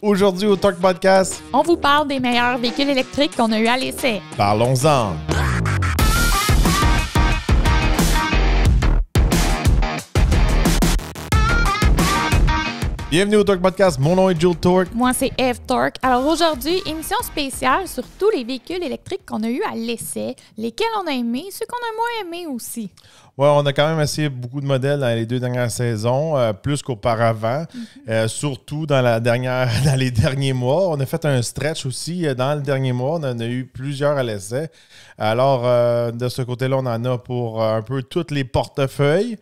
Aujourd'hui au Talk Podcast, On vous parle des meilleurs véhicules électriques qu'on a eu à l'essai. parlons-en. Bienvenue au Talk Podcast, mon nom est Joe Torque. Moi, c'est Eve Torque. Alors aujourd'hui, émission spéciale sur tous les véhicules électriques qu'on a eu à l'essai, lesquels on a aimés, ceux qu'on a moins aimés aussi. Ouais, on a quand même essayé beaucoup de modèles dans les 2 dernières saisons, plus qu'auparavant, surtout dans les derniers mois. On a fait un stretch aussi dans le dernier mois. On en a eu plusieurs à l'essai. Alors, de ce côté-là, on en a pour un peu tous les portefeuilles.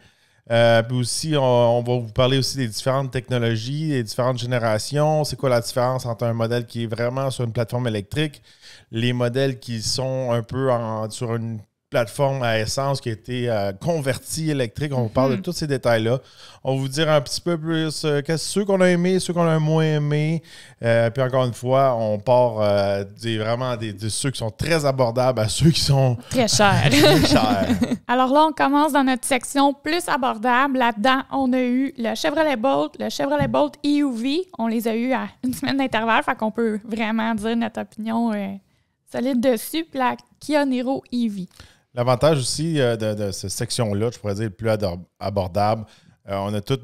Puis aussi, on va vous parler aussi des différentes technologies, des différentes générations. C'est quoi la différence entre un modèle qui est vraiment sur une plateforme électrique, les modèles qui sont un peu sur une plateforme à essence qui a été convertie électrique. On vous parle de tous ces détails-là. On va vous dire un petit peu plus ceux qu'on a aimés, ceux qu'on a moins aimés. Puis encore une fois, on part vraiment de ceux qui sont très abordables à ceux qui sont Très cher. très chers. Alors là, on commence dans notre section plus abordable. Là-dedans, on a eu le Chevrolet Bolt EUV. On les a eu à une semaine d'intervalle, fait qu'on peut vraiment dire notre opinion solide dessus. Puis la Kia Niro EV. L'avantage aussi de cette section-là, je pourrais dire, le plus abordable, on a tous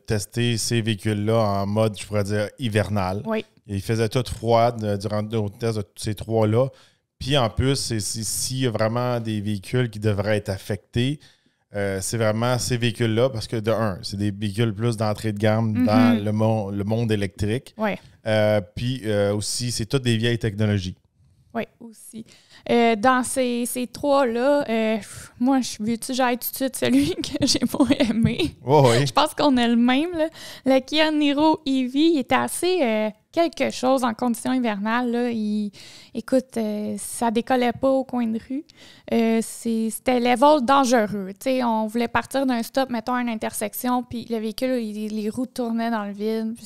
testé ces véhicules-là en mode, je pourrais dire, hivernal. Oui. Il faisait tout froid durant nos tests de tous ces trois-là. Puis en plus, s'il y a vraiment des véhicules qui devraient être affectés, c'est vraiment ces véhicules-là, parce que de un, c'est des véhicules plus d'entrée de gamme dans le monde électrique. Oui. Puis aussi, c'est toutes des vieilles technologies. Oui, aussi. Dans ces trois-là, moi, veux-tu j'aille tout de suite celui que j'ai pas aimé? Oh, oui. Je pense qu'on a le même. Là. Le Kia Niro EV, il était assez quelque chose en conditions hivernales. Là. Écoute, ça décollait pas au coin de rue. C'était level dangereux. T'sais, on voulait partir d'un stop, mettons, à une intersection, puis le véhicule, les roues tournaient dans le vide. Puis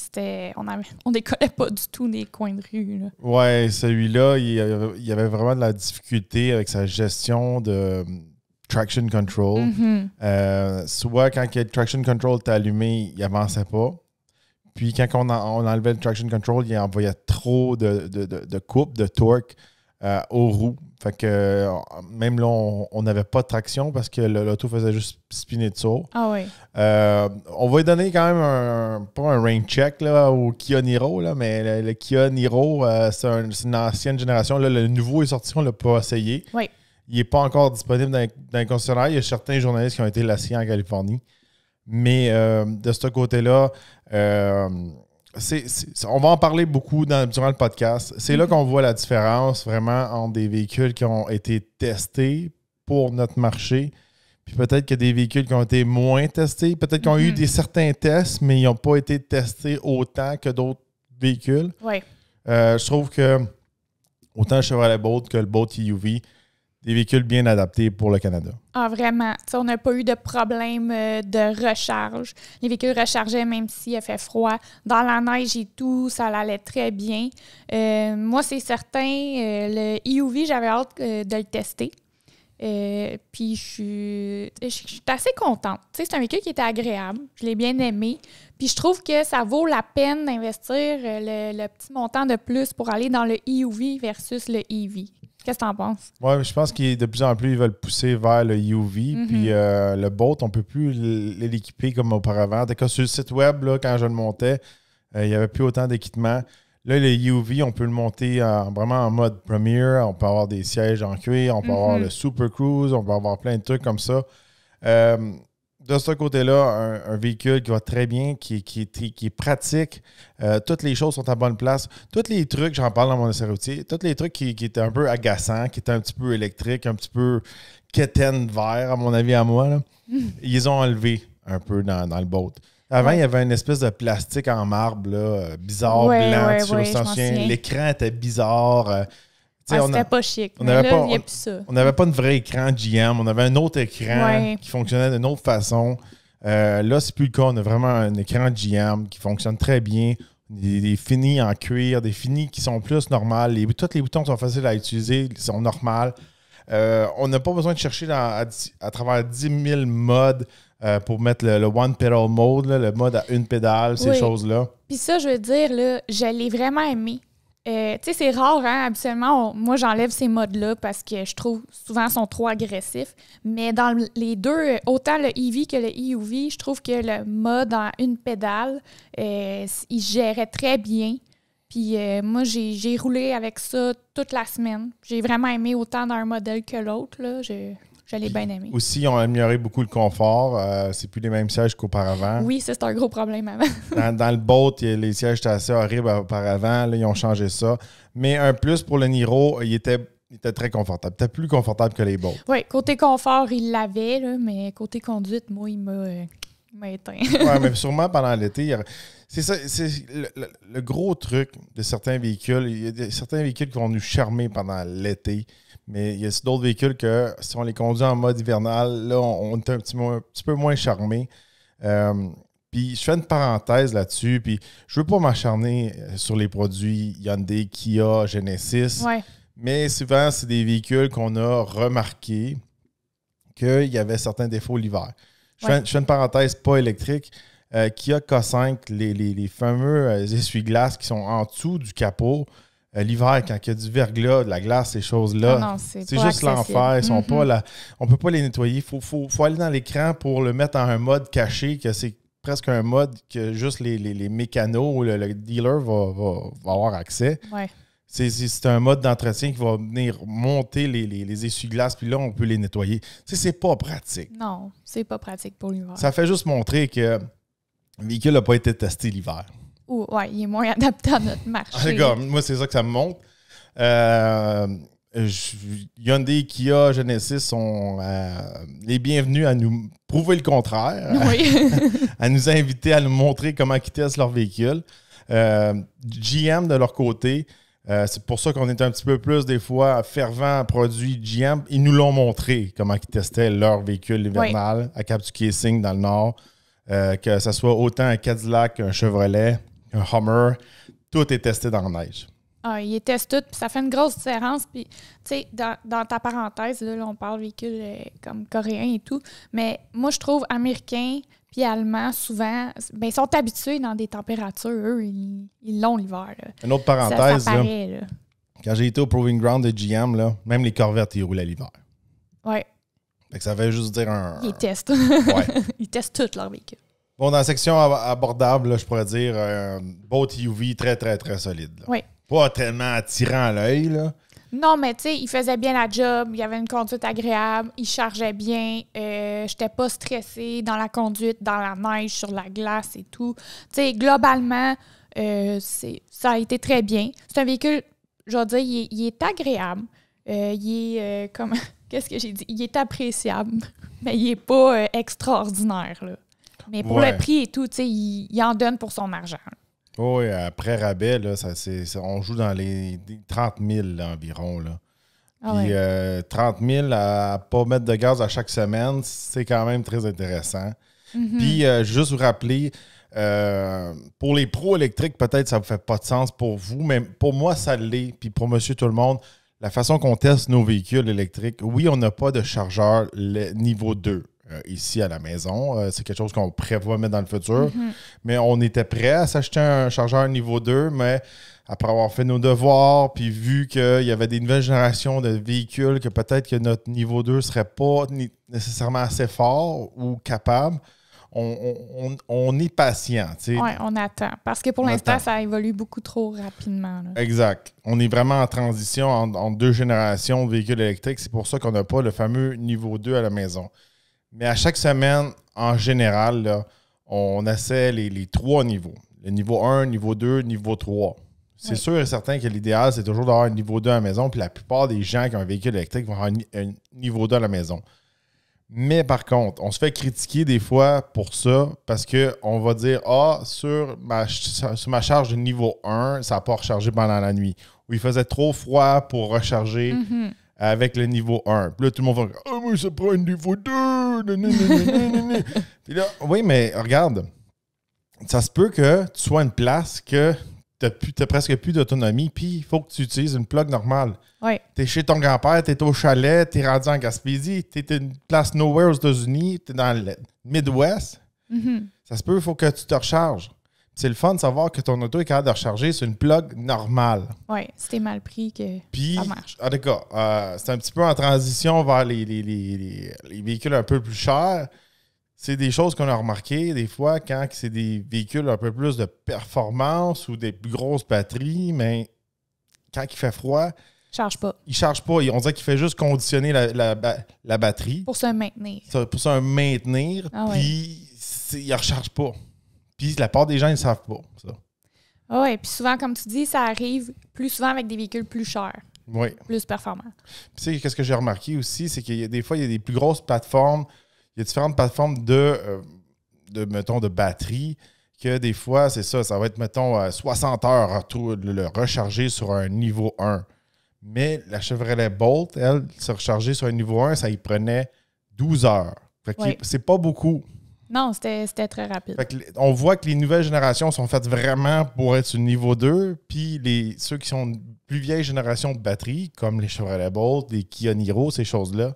on décollait pas du tout des coins de rue. Là. Ouais, celui-là, il y avait vraiment de la difficulté avec sa gestion de traction control. Soit quand le traction control était allumé, il avançait pas. Puis quand on enlevait le traction control, il envoyait trop de coupe, de torque aux roues. Fait que même là, on n'avait pas de traction parce que l'auto faisait juste spinner de saut. Ah oui. On va lui donner quand même pas un rain check là, au Kia Niro, là, mais le Kia Niro, c'est une ancienne génération. Là, le nouveau est sorti, on ne l'a pas essayé. Oui. Il n'est pas encore disponible dans les concessionnaires. Il y a certains journalistes qui ont été l'essayer en Californie. Mais de ce côté-là, on va en parler beaucoup durant le podcast. C'est là qu'on voit la différence vraiment entre des véhicules qui ont été testés pour notre marché, puis peut-être qu'il y a des véhicules qui ont été moins testés, peut-être qu'ils ont eu certains tests, mais ils n'ont pas été testés autant que d'autres véhicules. Oui. Je trouve que autant le Chevrolet Bolt que le Bolt EUV, des véhicules bien adaptés pour le Canada. Ah, vraiment. T'sais, on n'a pas eu de problème de recharge. Les véhicules rechargeaient même s'il a fait froid. Dans la neige et tout, ça allait très bien. Moi, c'est certain, le EUV, j'avais hâte de le tester. Puis je suis assez contente. T'sais, c'est un véhicule qui était agréable. Je l'ai bien aimé. Puis je trouve que ça vaut la peine d'investir le petit montant de plus pour aller dans le EUV versus le EV. Qu'est-ce que tu en penses? Oui, je pense que de plus en plus, ils veulent pousser vers le EUV. Puis le Bolt, on ne peut plus l'équiper comme auparavant. D'accord, sur le site web, là, quand je le montais, il n'y avait plus autant d'équipement. Là, le EUV, on peut le monter vraiment en mode Premier. On peut avoir des sièges en cuir, on peut avoir le Super Cruise, on peut avoir plein de trucs comme ça. De ce côté-là, un véhicule qui va très bien, qui est pratique. Toutes les choses sont à bonne place. Tous les trucs, j'en parle dans mon essai routier, tous les trucs qui étaient un peu agaçants, qui étaient un petit peu électriques, un petit peu quétaine vert, à mon avis, à moi, là, ils ont enlevé un peu dans le Bolt. Avant, il y avait une espèce de plastique en marbre, là, bizarre, blanc. Je me souviens. L'écran était bizarre. C'était pas chic. On n'avait pas, il n'y a plus ça. On n'avait pas de vrai écran GM. On avait un autre écran qui fonctionnait d'une autre façon. Là, c'est plus le cas. On a vraiment un écran GM qui fonctionne très bien. Des finis en cuir, des finis qui sont plus normales. Tous les boutons sont faciles à utiliser, ils sont normaux. On n'a pas besoin de chercher à travers 10 000 modes pour mettre le one pedal mode, là, le mode à une pédale, ces choses-là. Puis ça, je veux dire, là, je l'ai vraiment aimé. Tu sais, c'est rare, hein, habituellement, moi, j'enlève ces modes-là parce que je trouve souvent ils sont trop agressifs. Mais dans les deux, autant le EV que le EUV, je trouve que le mode en une pédale, il gérait très bien. Puis moi, j'ai roulé avec ça toute la semaine. J'ai vraiment aimé autant d'un modèle que l'autre, là. Je l'ai bien aimé. Aussi, ils ont amélioré beaucoup le confort. C'est plus les mêmes sièges qu'auparavant. Oui, ça, c'est un gros problème avant. Dans le Bolt, les sièges étaient assez horribles auparavant. Là, ils ont changé ça. Mais un plus pour le Niro, il était très confortable. Il était plus confortable que les Bolt. Oui, côté confort, il l'avait, là, mais côté conduite, moi, il m'a éteint. Oui, mais sûrement pendant l'été, c'est ça, c'est le gros truc de certains véhicules. Il y a certains véhicules qui vont nous charmer pendant l'été. Mais il y a d'autres véhicules que si on les conduit en mode hivernal, là, on est un petit peu moins charmé. Puis je fais une parenthèse là-dessus. Puis je veux pas m'acharner sur les produits Hyundai, Kia, Genesis. Ouais. Mais souvent, c'est des véhicules qu'on a remarqué qu'il y avait certains défauts l'hiver. Je fais une parenthèse pas électrique. Kia K5, les fameux essuie-glaces qui sont en dessous du capot. L'hiver, quand il y a du verglas, de la glace, ces choses-là, c'est juste l'enfer. On ne peut pas les nettoyer. Il faut aller dans l'écran pour le mettre en un mode caché, que c'est presque un mode que juste les mécanos ou le dealer va avoir accès. Ouais. C'est un mode d'entretien qui va venir monter les essuie-glaces, puis là, on peut les nettoyer. C'est pas pratique. Non, c'est pas pratique pour l'hiver. Ça fait juste montrer que le véhicule n'a pas été testé l'hiver. Oui, il est moins adapté à notre marché. Moi, c'est ça que ça me montre. Hyundai, Kia, Genesis sont les bienvenus à nous prouver le contraire, oui. à nous inviter à nous montrer comment ils testent leur véhicule. GM, de leur côté, c'est pour ça qu'on est un petit peu plus, des fois, fervent produit GM. Ils nous l'ont montré, comment ils testaient leur véhicule hivernal à Cap-du-Casing dans le Nord. Que ce soit autant un Cadillac qu'un Chevrolet, un Hummer, tout est testé dans la neige. Ah, ils testent tout, puis ça fait une grosse différence. Puis, tu sais, dans ta parenthèse, là, on parle véhicules comme coréens et tout, mais moi, je trouve américains puis allemands, souvent, ben, ils sont habitués dans des températures. Eux, ils l'ont l'hiver. Là. Une autre parenthèse, ça paraît, là. Quand j'ai été au Proving Ground de GM, là, même les Corvettes, ils roulaient l'hiver. Oui. Fait que ça veut juste dire un... Ils testent. Ouais. Ils testent tous leurs véhicules. Bon, dans la section abordable, là, je pourrais dire Boat UV très, très, très solide. Là. Oui. Pas tellement attirant à l'œil, là. Non, mais tu sais, il faisait bien la job, il avait une conduite agréable, il chargeait bien, j'étais pas stressée dans la conduite, dans la neige, sur la glace et tout. Tu sais, globalement, ça a été très bien. C'est un véhicule, je veux dire, il est agréable. Il est, qu'est-ce que j'ai dit? Il est appréciable, mais il est pas extraordinaire, là. Mais pour le prix et tout, tu sais, il en donne pour son argent. Oui, après rabais, là, on joue dans les 30 000 là, environ. Là. Puis 30 000 à pas mettre de gaz à chaque semaine, c'est quand même très intéressant. Mm-hmm. Puis juste vous rappeler, pour les pros électriques, peut-être ça ne vous fait pas de sens pour vous, mais pour moi, ça l'est. Puis pour monsieur tout le monde, la façon qu'on teste nos véhicules électriques, oui, on n'a pas de chargeur niveau 2. Ici à la maison. C'est quelque chose qu'on prévoit mettre dans le futur. Mm-hmm. Mais on était prêt à s'acheter un chargeur niveau 2, mais après avoir fait nos devoirs, puis vu qu'il y avait des nouvelles générations de véhicules, que peut-être que notre niveau 2 ne serait pas nécessairement assez fort ou capable, on est patient. Oui, on attend. Parce que pour l'instant, ça évolue beaucoup trop rapidement. Là. Exact. On est vraiment en transition entre deux générations de véhicules électriques. C'est pour ça qu'on n'a pas le fameux niveau 2 à la maison. Mais à chaque semaine, en général, là, on essaie les 3 niveaux. Le niveau 1, niveau 2, niveau 3. C'est sûr et certain que l'idéal, c'est toujours d'avoir un niveau 2 à la maison. Puis la plupart des gens qui ont un véhicule électrique vont avoir un niveau 2 à la maison. Mais par contre, on se fait critiquer des fois pour ça parce qu'on va dire « sur ma charge de niveau 1, ça n'a pas rechargé pendant la nuit. » Ou il faisait trop froid pour recharger. Mm-hmm. Avec le niveau 1. Puis là, tout le monde va dire « Ah, moi, ça prend un niveau 2! » Puis là, oui, mais regarde, ça se peut que tu sois une place que t'as presque plus d'autonomie, puis il faut que tu utilises une plug normale. Oui. T'es chez ton grand-père, t'es au chalet, t'es rendu en Gaspésie, t'es une place nowhere aux États-Unis, t'es dans le Midwest. Ça se peut, il faut que tu te recharges. C'est le fun de savoir que ton auto est capable de recharger sur une plug normale. Oui, c'était mal pris que ça marche. En tout cas, c'est un petit peu en transition vers les véhicules un peu plus chers. C'est des choses qu'on a remarquées des fois quand c'est des véhicules un peu plus de performance ou des plus grosses batteries, mais quand il fait froid, Charge pas. il ne charge pas. On dirait qu'il fait juste conditionner la batterie. Pour se maintenir. Pour se maintenir, puis il ne recharge pas. Puis la part des gens, ils ne savent pas ça. Oui, puis souvent, comme tu dis, ça arrive plus souvent avec des véhicules plus chers. Oui. Plus performants. Puis tu sais, qu'est-ce que j'ai remarqué aussi, c'est qu'il y a des fois, il y a des plus grosses plateformes. Il y a différentes plateformes de batterie que des fois, c'est ça va être, mettons, 60 heures le recharger sur un niveau 1. Mais la Chevrolet Bolt, elle, se recharger sur un niveau 1, ça y prenait 12 heures. Fait que c'est pas beaucoup. Non, c'était très rapide. Fait que on voit que les nouvelles générations sont faites vraiment pour être sur le niveau 2, puis ceux qui sont plus vieilles générations de batteries, comme les Chevrolet Bolt, les Kia Niro, ces choses-là,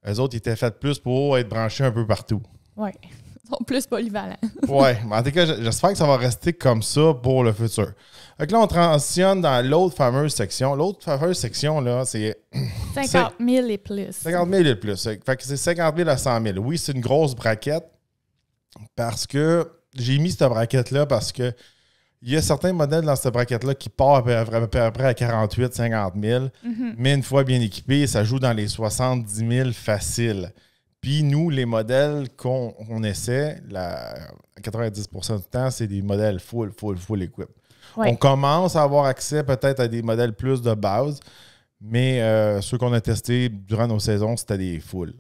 eux autres, ils étaient faits plus pour être branchés un peu partout. Oui, ils sont plus polyvalents. Oui, mais en tout cas, j'espère que ça va rester comme ça pour le futur. Donc là, on transitionne dans l'autre fameuse section. L'autre fameuse section, là, c'est 50 000 et plus. 50 000 et plus. Fait que c'est 50 000 à 100 000. Oui, c'est une grosse braquette parce que j'ai mis cette braquette-là parce que il y a certains modèles dans cette braquette-là qui partent à peu près à 48 50 000. Mais une fois bien équipés, ça joue dans les 70 000 faciles. Puis nous, les modèles qu'on essaie, à 90% du temps, c'est des modèles full equip. Ouais. On commence à avoir accès peut-être à des modèles plus de base, mais ceux qu'on a testés durant nos saisons, c'était des full.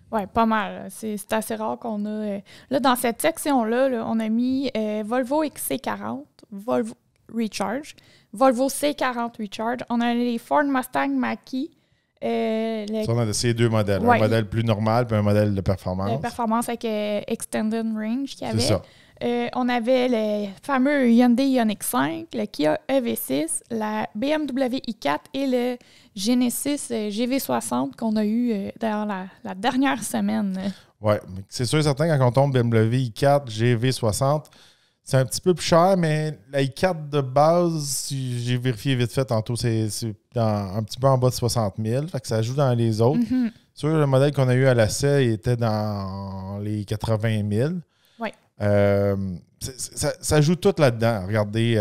Oui, pas mal. C'est assez rare qu'on a... là, dans cette section-là, là, on a mis Volvo XC40, Volvo Recharge, Volvo C40 Recharge. On a les Ford Mustang Mach-E. Ça, on a ces deux modèles. Ouais. Un modèle plus normal puis un modèle de performance. De performance avec Extended Range qu'il y avait. C'est ça. On avait le fameux Hyundai Ioniq 5, le Kia EV6, la BMW i4 et le Genesis GV60 qu'on a eu dans la dernière semaine. Oui, c'est sûr et certain, quand on tombe BMW i4, GV60, c'est un petit peu plus cher, mais la i4 de base, j'ai vérifié vite fait tantôt, c'est un petit peu en bas de 60 000, fait que ça joue dans les autres. Sûr, le modèle qu'on a eu à l'essai était dans les 80 000. Oui. Ça joue tout là-dedans. Regardez.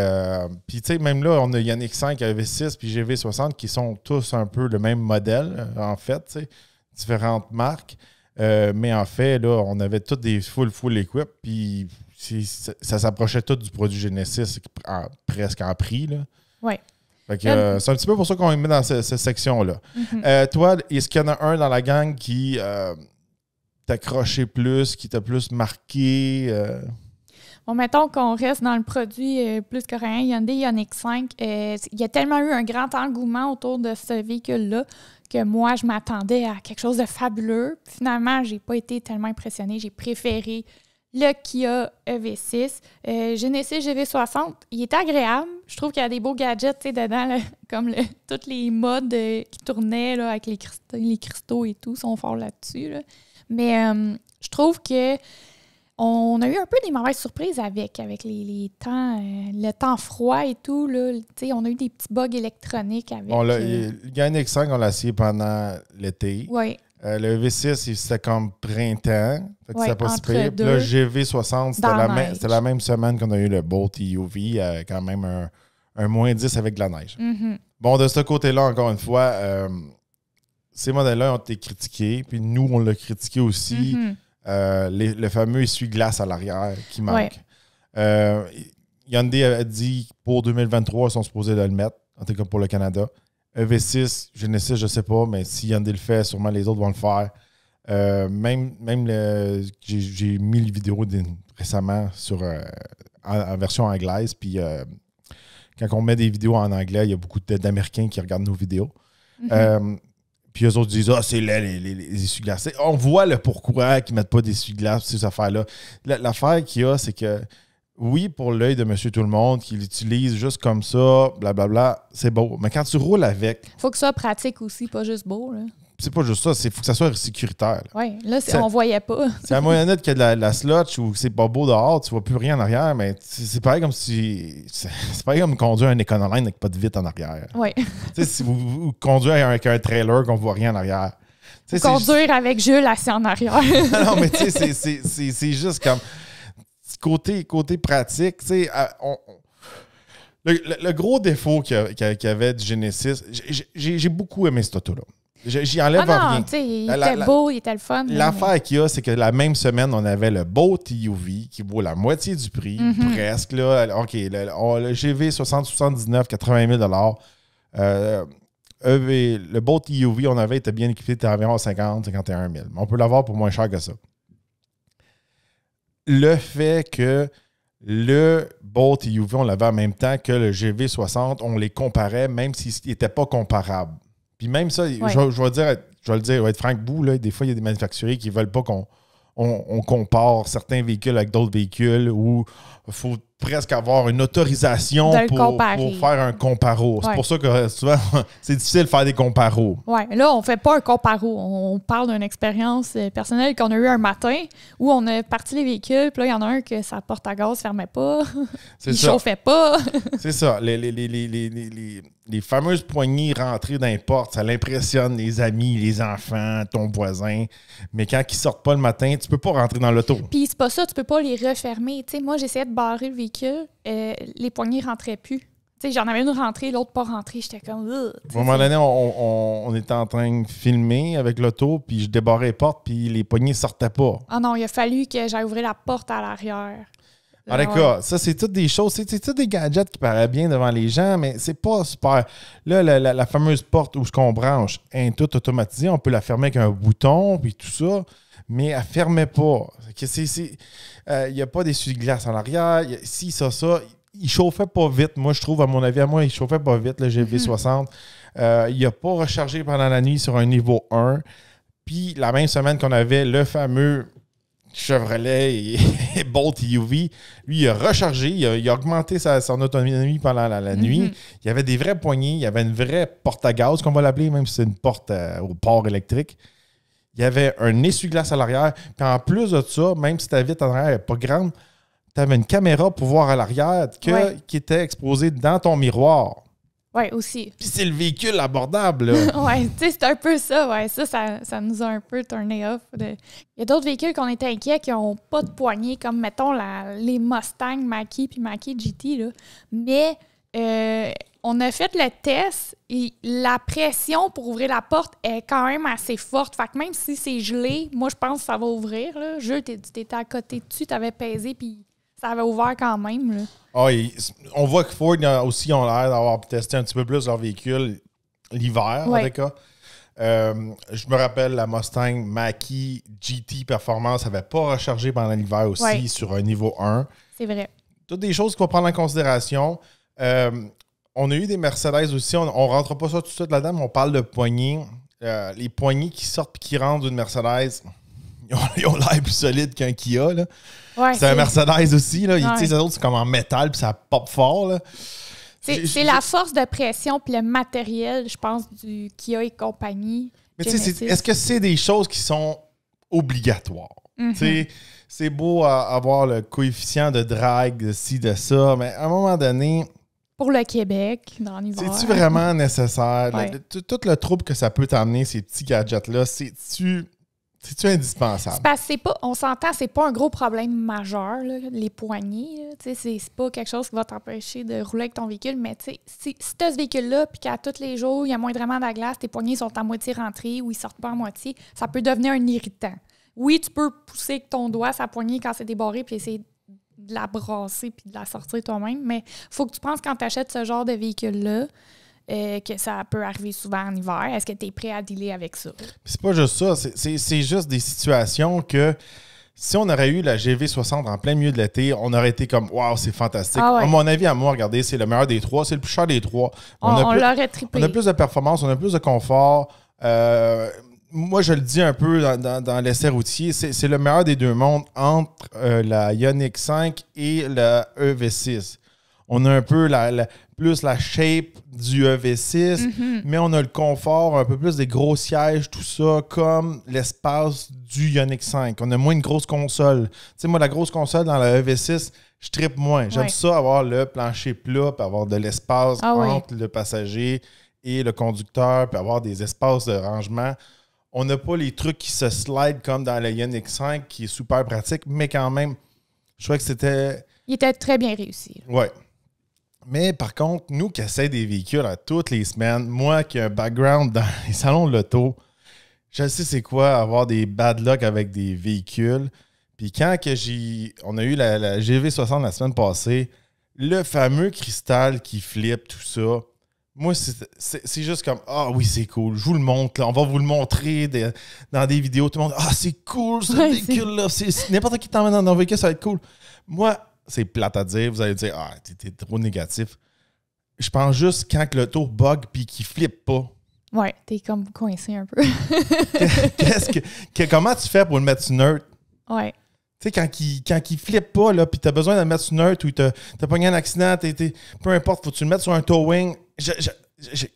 Puis, tu sais, même là, on a Ioniq 5, EV6 puis GV60 qui sont tous un peu le même modèle, en fait, tu sais, différentes marques. Mais en fait, là, on avait tous des full equip, puis ça s'approchait tout du produit Genesis presque en prix, là. Oui. Fait que, c'est un petit peu pour ça qu'on est mis dans cette section-là. Toi, est-ce qu'il y en a un dans la gang qui t'a accroché plus, qui t'a plus marqué? Bon, mettons qu'on reste dans le produit plus coréen, Hyundai Ioniq 5. Il y a tellement eu un grand engouement autour de ce véhicule-là que moi, je m'attendais à quelque chose de fabuleux. Puis finalement, j'ai pas été tellement impressionnée. J'ai préféré le Kia EV6. Genesis GV60, il est agréable. Je trouve qu'il y a des beaux gadgets dedans, là, comme tous les modes qui tournaient là, avec les cristaux et tout, sont forts là-dessus. Là. Mais je trouve que on a eu un peu des mauvaises surprises avec les temps, le temps froid et tout. Là. On a eu des petits bugs électroniques avec. Le Ioniq 5, on l'a essayé pendant l'été. Oui. Le V6, c'était comme printemps. Fait que c'était pas si pire. Puis là, GV60, c'était la même semaine qu'on a eu le Bolt EUV, quand même un moins 10 avec de la neige. Bon, de ce côté-là, encore une fois, ces modèles-là ont été critiqués. Puis nous, on l'a critiqué aussi. Le fameux essuie-glace à l'arrière qui manque. Hyundai a dit pour 2023, ils sont supposés de le mettre, en tout cas pour le Canada. EV6, Genesis, je ne sais pas, mais si Hyundai le fait, sûrement les autres vont le faire. J'ai mis les vidéos récemment en version anglaise, puis quand on met des vidéos en anglais, il y a beaucoup d'Américains qui regardent nos vidéos. Puis eux autres disent « Ah, c'est laid, les essuie-glaces. » On voit le pourquoi qu'ils ne mettent pas d'essuie-glaces, ces affaires-là. L'affaire qu'il y a, c'est que oui, pour l'œil de monsieur tout le monde qui l'utilise juste comme ça, blablabla, c'est beau. Mais quand tu roules avec... Faut que ça soit pratique aussi, pas juste beau. Là. C'est pas juste ça, il faut que ça soit sécuritaire. Oui, là, on voyait pas. C'est la moyennette qui a de la slotch ou c'est pas beau dehors, tu vois plus rien en arrière, mais c'est pareil comme si... C'est pareil comme conduire un Econoline avec pas de vitre en arrière. Oui. Si vous conduire avec un trailer qu'on voit rien en arrière. Conduire avec Jules assis en arrière. Non, mais tu sais, c'est juste comme... Côté pratique, tu sais, le gros défaut qu'il y avait du Genesis, j'ai beaucoup aimé cette auto-là. J'y enlève rien. Il était beau, il était le fun. L'affaire qu'il y a, c'est que la même semaine, on avait le Bolt UV qui vaut la moitié du prix, presque. Là. OK, le GV 60-79, 80 000 le Bolt UV, on avait été bien équipé, c'était environ 50-51 000. On peut l'avoir pour moins cher que ça. Le fait que le Bolt UV, on l'avait en même temps que le GV60, on les comparait, même s'ils n'étaient pas comparables. Puis même ça, je vais le dire, va être franc bout, là, des fois, il y a des manufacturiers qui ne veulent pas qu'on compare certains véhicules avec d'autres véhicules ou il faut presque avoir une autorisation pour faire un comparo. C'est pour ça que souvent, c'est difficile de faire des comparos. Oui, là, on ne fait pas un comparo. On parle d'une expérience personnelle qu'on a eue un matin où on a parti les véhicules, puis là, il y en a un que sa porte à gaz ne fermait pas, il ne chauffait pas. C'est ça. Les fameuses poignées rentrées dans les portes, ça l'impressionne les amis, les enfants, ton voisin. Mais quand ils ne sortent pas le matin, tu ne peux pas rentrer dans l'auto. Puis c'est pas ça, tu peux pas les refermer. Tu sais, moi, j'essayais de barrer le véhicule, les poignées ne rentraient plus. Tu sais, j'en avais une rentrée, l'autre pas rentrée. J'étais comme... À un moment donné, on était en train de filmer avec l'auto, puis je débarrais les portes, puis les poignées ne sortaient pas. Ah non, il a fallu que j'aille ouvrir la porte à l'arrière. Ah d'accord, ça c'est toutes des choses, c'est toutes des gadgets qui paraissent bien devant les gens, mais c'est pas super. Là, la fameuse porte où ce qu'on branche est toute automatisée, on peut la fermer avec un bouton, puis tout ça, mais elle ne fermait pas. Il n'y a pas d'essuie-glace en arrière, ça. Il chauffait pas vite, moi je trouve, à mon avis, il chauffait pas vite, le GV60. Il n'a pas rechargé pendant la nuit sur un niveau 1. Puis la même semaine qu'on avait le fameux Chevrolet et Bolt UV, lui, il a rechargé, il a augmenté son autonomie pendant la nuit. Il y avait des vraies poignées, il y avait une vraie porte à gaz, qu'on va l'appeler, même si c'est une porte au port électrique. Il y avait un essuie-glace à l'arrière. Puis en plus de ça, même si ta vitre en arrière n'est pas grande, tu avais une caméra pour voir à l'arrière qui était exposée dans ton miroir. Oui, aussi. Puis c'est le véhicule abordable, là. Oui, tu sais, c'est un peu ça. Ouais. Ça nous a un peu turné off. Il y a d'autres véhicules qu'on était inquiets qui n'ont pas de poignée, comme, mettons, les Mustang Mach-E puis Mach-E GT, là. Mais on a fait le test et la pression pour ouvrir la porte est quand même assez forte. Fait que même si c'est gelé, moi, je pense que ça va ouvrir, là. Jules, tu étais à côté dessus, tu avais pesé, puis ça avait ouvert quand même, là. Ah, on voit que Ford aussi ont l'air d'avoir testé un petit peu plus leur véhicule l'hiver, en tout cas. Je me rappelle, la Mustang Mach-E GT Performance n'avait pas rechargé pendant l'hiver aussi sur un niveau 1. C'est vrai. Toutes des choses qu'il faut prendre en considération. On a eu des Mercedes aussi. On ne rentre pas ça tout de suite là-dedans, mais on parle de poignées. Les poignées qui sortent et qui rentrent d'une Mercedes, ils ont l'air plus solides qu'un Kia, là. Ouais, c'est un Mercedes aussi. Là. Les autres, c'est comme en métal puis ça pop fort. Là. C'est la force de pression puis le matériel, je pense, du Kia et compagnie. Mais est-ce que c'est des choses qui sont obligatoires? C'est beau avoir le coefficient de drag, de ci, de ça, mais à un moment donné... Pour le Québec, dans l'hiver. C'est-tu vraiment nécessaire? Tout le trouble que ça peut t'amener, ces petits gadgets-là, c'est-tu indispensable? On s'entend, c'est pas un gros problème majeur, là, les poignées. C'est pas quelque chose qui va t'empêcher de rouler avec ton véhicule, mais si tu as ce véhicule-là puis qu'à tous les jours, il y a moindrement de la glace, tes poignées sont à moitié rentrées ou ils sortent pas à moitié, ça peut devenir un irritant. Oui, tu peux pousser avec ton doigt sa poignée quand c'est débarré puis essayer de la brasser puis de la sortir toi-même, mais il faut que tu penses quand tu achètes ce genre de véhicule-là, que ça peut arriver souvent en hiver. Est-ce que tu es prêt à dealer avec ça? C'est pas juste ça. C'est juste des situations que si on aurait eu la GV60 en plein milieu de l'été, on aurait été comme « Wow, c'est fantastique! À mon avis, à moi, regardez, c'est le meilleur des trois. C'est le plus cher des trois. On l'aurait triplé. On a plus de performance, on a plus de confort. moi, je le dis un peu dans l'essai routier, c'est le meilleur des deux mondes entre la Ioniq 5 et la EV6. On a un peu plus la shape du EV6, mais on a le confort, un peu plus des gros sièges, tout ça, comme l'espace du Ioniq 5. On a moins une grosse console. Tu sais, moi, la grosse console dans la EV6, je trippe moins. J'aime ça, avoir le plancher plat, puis avoir de l'espace entre le passager et le conducteur, puis avoir des espaces de rangement. On n'a pas les trucs qui se slide comme dans la Ioniq 5, qui est super pratique, mais quand même, je trouvais que c'était... Il était très bien réussi. Oui. Mais par contre, nous qui essayons des véhicules à toutes les semaines, moi qui ai un background dans les salons de l'auto, je sais c'est quoi avoir des bad luck avec des véhicules. Puis quand on a eu la GV60 la semaine passée, le fameux cristal qui flippe, tout ça, moi, c'est juste comme « Ah oui, c'est cool, je vous le montre, là. On va vous le montrer dans des vidéos. » Tout le monde « Ah, c'est cool, ce véhicule-là. N'importe qui t'emmène dans un véhicule, ça va être cool. » Moi, c'est plate à dire. Vous allez dire « Ah, t'es trop négatif. » Je pense juste quand le tour bug puis qu'il flippe pas. Ouais, t'es comme coincé un peu. Comment tu fais pour le mettre sur neutre? Ouais. Tu sais, quand il flippe pas, là, puis t'as besoin de le mettre sur neutre ou t'as pogné un accident, peu importe, faut que tu le mettes sur un towing.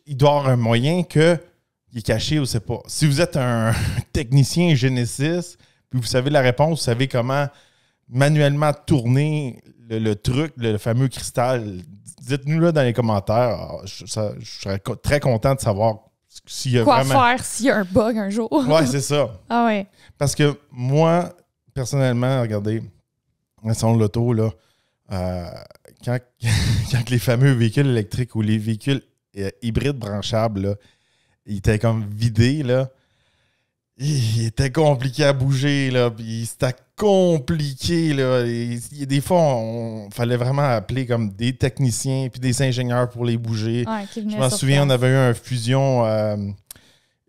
Il doit y avoir un moyen qu'il est caché ou c'est pas. Si vous êtes un technicien Genesis, puis vous savez la réponse, vous savez comment manuellement tourner le truc, le fameux cristal, dites-nous-le dans les commentaires. Je serais très content de savoir s'il y a quoi faire s'il y a un bug un jour. Ouais, c'est ça. Ah ouais. Parce que moi, personnellement, regardez, dans le salon de l'auto, là, quand les fameux véhicules électriques ou les véhicules hybrides branchables, là, ils étaient comme vidés, là, il était compliqué à bouger, là, puis c'était compliqué, là. Des fois, il fallait vraiment appeler comme des techniciens puis des ingénieurs pour les bouger. Ouais, je m'en souviens, on avait eu un fusion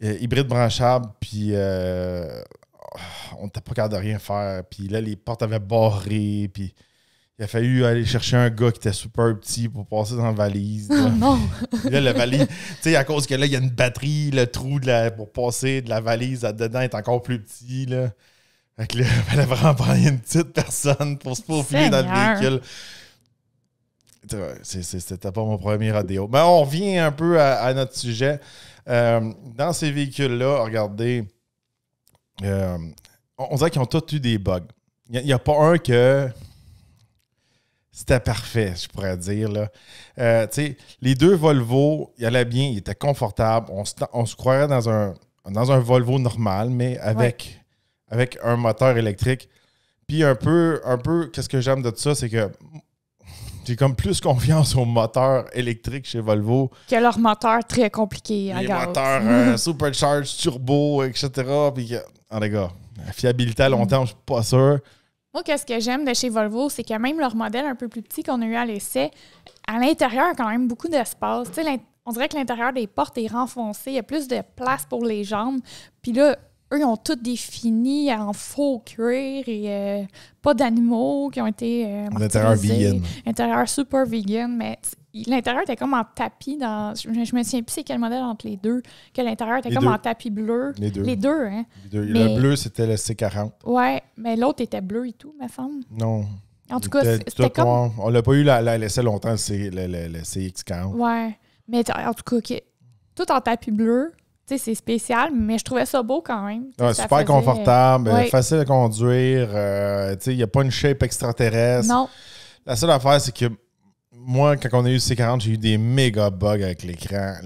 hybride branchable, puis on n'était pas capable de rien faire. Puis là, les portes avaient barré, puis il a fallu aller chercher un gars qui était super petit pour passer dans la valise. Oh non! Là, la valise, tu sais, à cause que là, il y a une batterie, le trou pour passer de la valise dedans est encore plus petit, là. Fait que là, il fallait vraiment prendre une petite personne pour se faufiler dans le véhicule. C'était pas mon premier rodéo. Mais on revient un peu à notre sujet. Dans ces véhicules-là, regardez, on dirait qu'ils ont tous eu des bugs. Il n'y a pas un que c'était parfait, je pourrais dire. Là. Les deux Volvo, il allait bien, ils étaient confortables. On se croirait dans un Volvo normal, mais avec un moteur électrique. Puis un peu qu'est-ce que j'aime de ça, c'est que j'ai comme plus confiance aux moteurs électriques chez Volvo. Que leur moteur très compliqué à les gaz. Moteurs supercharged, turbo, etc. Puis, les gars, la fiabilité à long terme, je suis pas sûr. Moi, qu'est-ce que j'aime de chez Volvo, c'est que même leur modèle un peu plus petit qu'on a eu à l'essai, à l'intérieur, il y a quand même beaucoup d'espace. Tu sais, on dirait que l'intérieur des portes est renfoncé. Il y a plus de place pour les jambes. Puis là, eux, ils ont tout défini en faux cuir et pas d'animaux qui ont été l'intérieur vegan. L'intérieur super vegan, mais l'intérieur était comme en tapis. Je me souviens plus c'est quel modèle entre les deux, que l'intérieur était en tapis bleu. Les deux. Les deux, hein? Le bleu, c'était le C40. Ouais, mais l'autre était bleu et tout, me semble. Non. En tout cas, c'était comme... On l'a pas eu la LSL longtemps, c'est le CX40. Ouais, mais en tout cas, tout en tapis bleu. Tu sais, c'est spécial, mais je trouvais ça beau quand même. Ouais, super confortable, facile à conduire. Il n'y a pas une shape extraterrestre. Non. La seule affaire, c'est que moi, quand on a eu le C40, j'ai eu des méga bugs avec l'écran.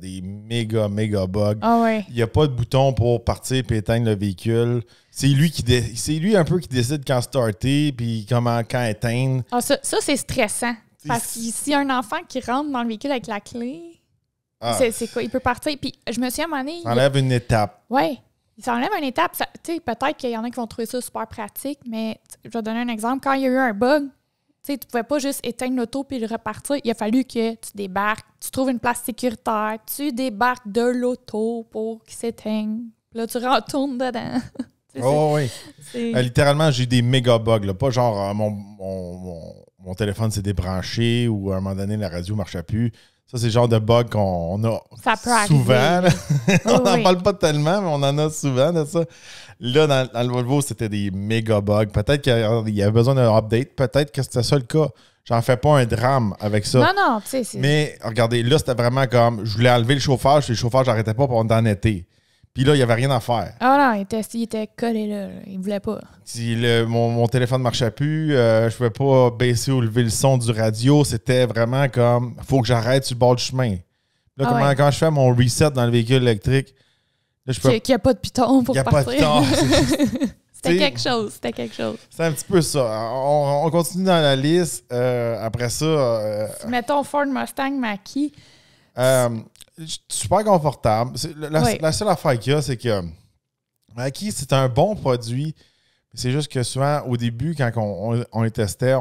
Des méga bugs. Ah ouais. Il n'y a pas de bouton pour partir et éteindre le véhicule. C'est lui un peu qui décide quand starter puis quand éteindre. Ah, ça c'est stressant. Parce que s'il y a un enfant qui rentre dans le véhicule avec la clé... C'est quoi? Il peut partir. Puis je me souviens à un moment donné... Ça enlève une étape. Oui. Il s'enlève une étape. Peut-être qu'il y en a qui vont trouver ça super pratique, mais je vais donner un exemple. Quand il y a eu un bug, tu ne pouvais pas juste éteindre l'auto puis le repartir. Il a fallu que tu débarques, tu trouves une place sécuritaire, tu débarques de l'auto pour qu'il s'éteigne. Puis là, tu retournes dedans. Oui. Littéralement, j'ai eu des méga bugs. Là. Pas genre mon téléphone s'est débranché ou à un moment donné, la radio ne marchait plus. Ça, c'est le genre de bug qu'on a souvent. On n'en parle pas tellement, mais on en a souvent de ça. Là, dans le Volvo, c'était des méga bugs. Peut-être qu'il y avait besoin d'un update. Peut-être que c'était ça le cas. J'en fais pas un drame avec ça. Non, tu sais. Mais regardez, là, c'était vraiment comme... Je voulais enlever le chauffage. Le chauffage, j'arrêtais pas pour en été. Puis là, il n'y avait rien à faire. Ah non, il était collé là. Il voulait pas. Si mon téléphone ne marchait plus, je pouvais pas baisser ou lever le son du radio. C'était vraiment comme... Il faut que j'arrête sur le bord du chemin. Là, quand je fais mon reset dans le véhicule électrique... Là, qu'il n'y a pas de piton pour partir. Il n'y a pas de piton. C'était quelque chose. C'est un petit peu ça. On continue dans la liste. Après ça... mettons Ford Mustang Mach-E. Super confortable. La seule affaire qu'il y a, c'est que Mach-E, c'est un bon produit. C'est juste que souvent, au début, quand on les testait,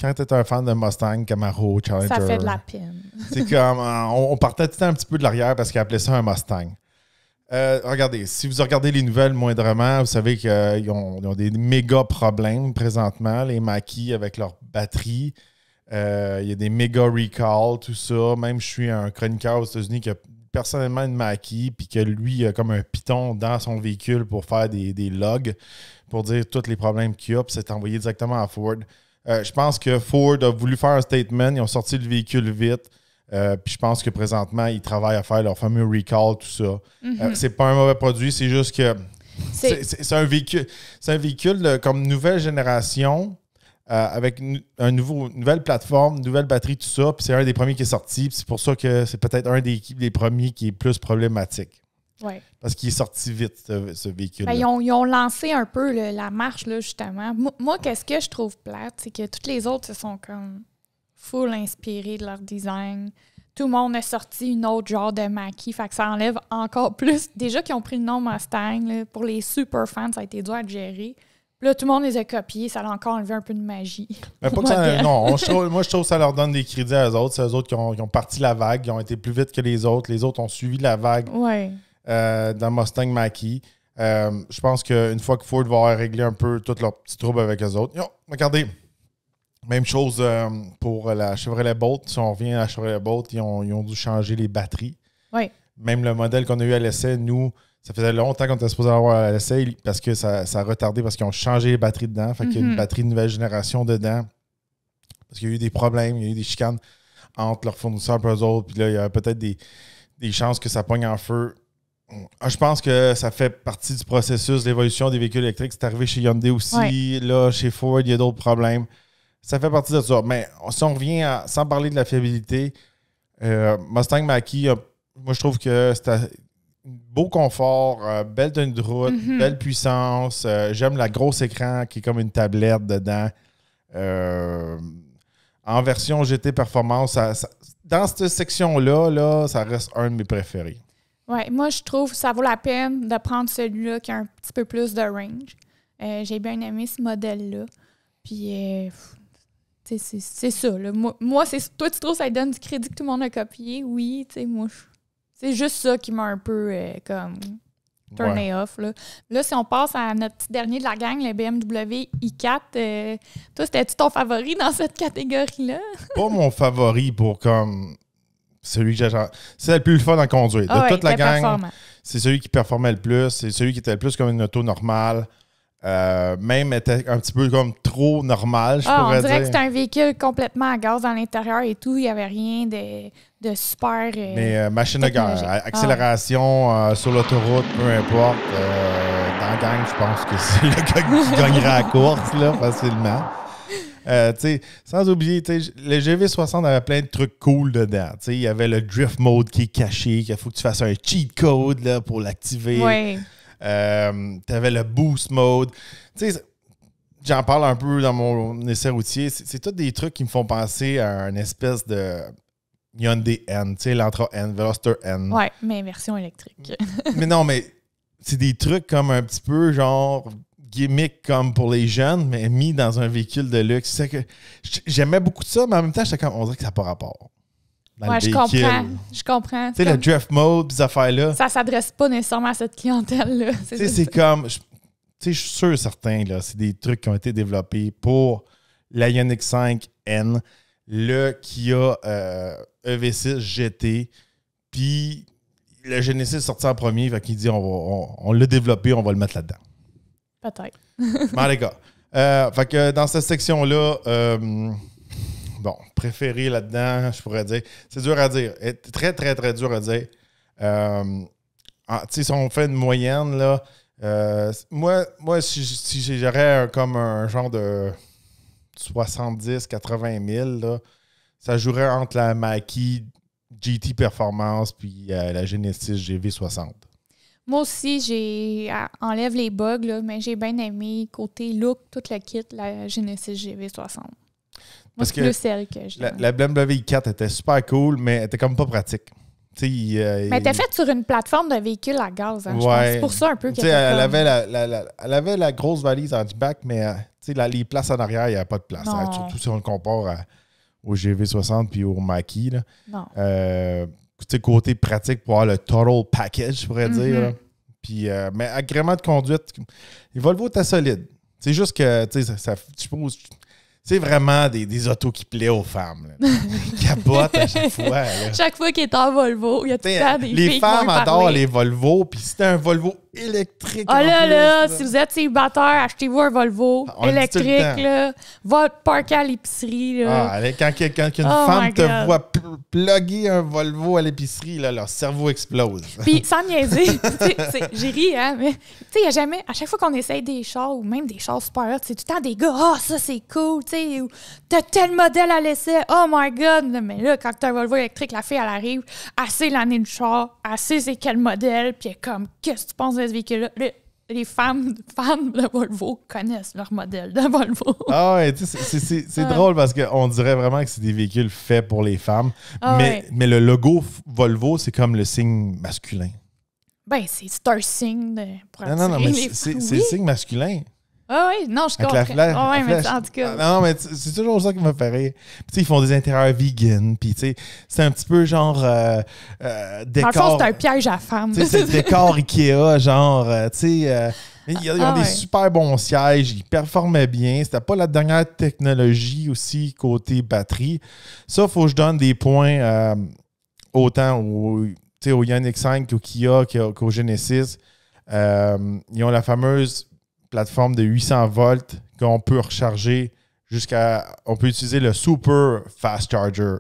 quand tu es un fan de Mustang, Camaro, Challenger... Ça fait de la peine. C'est comme... on partait tout le temps un petit peu de l'arrière parce qu'ils appelaient ça un Mustang. Regardez, si vous regardez les nouvelles moindrement, vous savez qu'ils ont des méga problèmes présentement, les Mach-E avec leur batterie. Il y a des méga recalls, tout ça. Même je suis un chroniqueur aux États-Unis qui a personnellement une Mach-E puis que lui a comme un piton dans son véhicule pour faire des logs pour dire tous les problèmes qu'il y a, puis c'est envoyé directement à Ford. Je pense que Ford a voulu faire un statement, ils ont sorti le véhicule vite. Puis je pense que présentement, ils travaillent à faire leur fameux recall, tout ça. C'est pas un mauvais produit, c'est juste que c'est un véhicule comme nouvelle génération avec une nouvelle plateforme, nouvelle batterie, tout ça. Puis c'est un des premiers qui est sorti. Puis c'est pour ça que c'est peut-être un des premiers qui est plus problématique. Ouais. Parce qu'il est sorti vite, ce véhicule. Ils ont lancé un peu la marche, là, justement. Moi, qu'est-ce que je trouve plate, c'est que toutes les autres se sont comme full inspirés de leur design. Tout le monde a sorti une autre genre de Mach-E, fait que ça enlève encore plus. Déjà qu'ils ont pris le nom Mustang, là, pour les super fans, ça a été dur à gérer. Puis là, tout le monde les a copiés, ça a encore enlevé un peu de magie. Mais pas que ça, non, moi, je trouve que ça leur donne des crédits à eux autres. C'est eux autres qui ont parti la vague, qui ont été plus vite que les autres. Les autres ont suivi la vague dans Mustang Mach-E. Je pense qu'une fois que Ford va avoir réglé un peu tous leurs petits troubles avec eux autres, regardez, même chose pour la Chevrolet Bolt. Si on revient à la Chevrolet Bolt, ils ont dû changer les batteries. Oui. Même le modèle qu'on a eu à l'essai, nous, ça faisait longtemps qu'on était supposé avoir à l'essai parce que ça a retardé parce qu'ils ont changé les batteries dedans. Fait qu'il y a une batterie de nouvelle génération dedans. Parce qu'il y a eu des problèmes, il y a eu des chicanes entre leurs fournisseurs et eux autres. Puis là, il y a peut-être des chances que ça pogne en feu. Je pense que ça fait partie du processus d'évolution des véhicules électriques. C'est arrivé chez Hyundai aussi. Ouais. Là, chez Ford, il y a d'autres problèmes. Ça fait partie de ça. Mais si on revient sans parler de la fiabilité, Mustang Mach-E, moi, je trouve que c'était beau confort, belle tenue de route, belle puissance. J'aime la grosse écran qui est comme une tablette dedans. En version GT Performance, dans cette section-là, ça reste un de mes préférés. Oui, moi, je trouve que ça vaut la peine de prendre celui-là qui a un petit peu plus de range. J'ai bien aimé ce modèle-là. Puis, c'est ça. Là. Moi, toi, tu trouves que ça donne du crédit que tout le monde a copié? Oui, tu sais, moi, c'est juste ça qui m'a un peu comme turné off. Là, si on passe à notre petit dernier de la gang, le BMW i4, toi, c'était-tu ton favori dans cette catégorie-là? Pas mon favori pour comme celui que j'ai. C'est le plus fun à conduire. De toute la gang, c'est celui qui performait le plus. C'est celui qui était le plus comme une auto normale. Même était un petit peu comme trop normal, je pourrais dire. On dirait que c'était un véhicule complètement à gaz dans l'intérieur et tout. Il n'y avait rien de super. Mais machine à gaz, accélération sur l'autoroute, peu importe. Dans la gang, je pense que c'est le gars qui gagnera la course là, facilement. Sans oublier, le GV60 avait plein de trucs cool dedans. Il y avait le drift mode qui est caché, qu'il faut que tu fasses un cheat code là, pour l'activer. Oui. T'avais le boost mode. J'en parle un peu dans mon essai routier. C'est tous des trucs qui me font penser à une espèce de Hyundai N, l'Entra N, Veloster N. Ouais, mais version électrique. Mais non, mais c'est des trucs comme un petit peu genre gimmick comme pour les jeunes, mais mis dans un véhicule de luxe. C'est que j'aimais beaucoup de ça, mais en même temps, j'étais comme, on dirait que ça n'a pas rapport. Je comprends. Tu sais, le drift mode, ces affaires-là. Ça s'adresse pas nécessairement à cette clientèle-là. C'est comme... Je suis sûr certain, là, c'est des trucs qui ont été développés pour la Ioniq 5 N. le Kia EV6 GT. Puis le Genesis est sorti en premier, fait qu'il dit on l'a développé, on va le mettre là-dedans. Peut-être. Bon, les gars. Fait que dans cette section-là, préféré là-dedans, je pourrais dire. C'est dur à dire. Très, très, très dur à dire. Si on fait une moyenne, là, moi si j'aurais comme un genre de 70-80 000, là, ça jouerait entre la Mach-E GT Performance puis la Genesis GV60. Moi aussi, enlève les bugs, là, mais j'ai bien aimé côté look, tout le kit, la Genesis GV60. Moi, c'est plus celle que je la BMW i4 était super cool, mais elle était comme pas pratique. Mais elle était faite sur une plateforme de véhicule à gaz. Hein, ouais. C'est pour ça un peu qu'elle elle avait la grosse valise en hatchback, mais les places en arrière, il n'y avait pas de place. Hein, surtout si on le compare au GV60 puis au Mach-E. Là. Non. Côté pratique pour avoir le total package, je pourrais dire. Là. Puis, mais agrément de conduite, les Volvo étaient solides. C'est juste que, je pense, c'est vraiment des autos qui plaisent aux femmes. Ils capotent à chaque fois. Là. Chaque fois qu'il est en Volvo, il y a tout le temps des filles les femmes adorent les Volvo. Puis si t'as un Volvo électrique. Oh là, si vous êtes célibataire, achetez-vous un Volvo électrique. Là, va parker à l'épicerie. Là. Quand une femme te voit plugger un Volvo à l'épicerie, là, leur cerveau explose. Puis sans niaiser, j'ai ri, hein, mais il n'y a jamais, à chaque fois qu'on essaye des chars ou même des chars super hot, c'est tout le temps des gars, ça c'est cool, t'as tel modèle à l'essai, oh my god. Mais là, quand t'as un Volvo électrique, la fille, elle arrive, elle sait l'année du char, elle sait c'est quel modèle, puis elle est comme, qu'est-ce que tu penses de ce véhicule-là? Les femmes de Volvo connaissent leur modèle de Volvo. Ah ouais, c'est drôle parce qu'on dirait vraiment que c'est des véhicules faits pour les femmes. Mais le logo Volvo, c'est comme le signe masculin. Ben, c'est un signe pour attirer non, mais les c'est le signe masculin. Ah oui, non, je comprends. Mais en tout cas. Non, mais c'est toujours ça qui me fait rire. Puis, ils font des intérieurs vegan. Puis, c'est un petit peu genre décor. Dans le fond, c'est un piège à femmes. C'est le décor Ikea, genre, ils ont des super bons sièges, ils performaient bien. C'était pas la dernière technologie aussi côté batterie. Ça, il faut que je donne des points autant au Ioniq 5 qu'au Kia qu'au Genesis. Ils ont la fameuse plateforme de 800 volts qu'on peut recharger on peut utiliser le Super Fast Charger,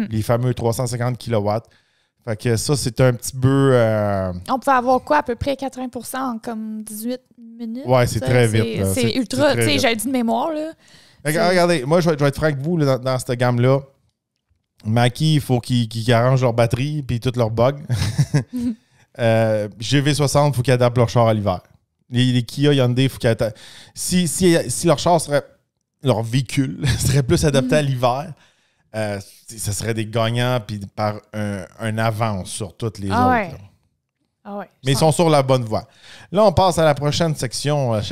les fameux 350 kW. Fait que ça, c'est un petit peu... On peut avoir quoi, à peu près 80% en comme 18 minutes? Ouais, c'est très vite. C'est ultra, tu sais, j'ai dit de mémoire, là. Regardez, moi, je vais être franc avec vous là, dans cette gamme-là. Mach-E, il faut qu'ils arrangent leur batterie et tous leurs bugs. GV60, il faut qu'ils adaptent leur char à l'hiver. Les Kia, Hyundai, il faut qu'ils adaptent. Si leur char serait... Leur véhicule serait plus adapté à l'hiver, ça serait des gagnants puis par un avance sur toutes les autres. Ouais. Mais ils sont sur la bonne voie. Là, on passe à la prochaine section. La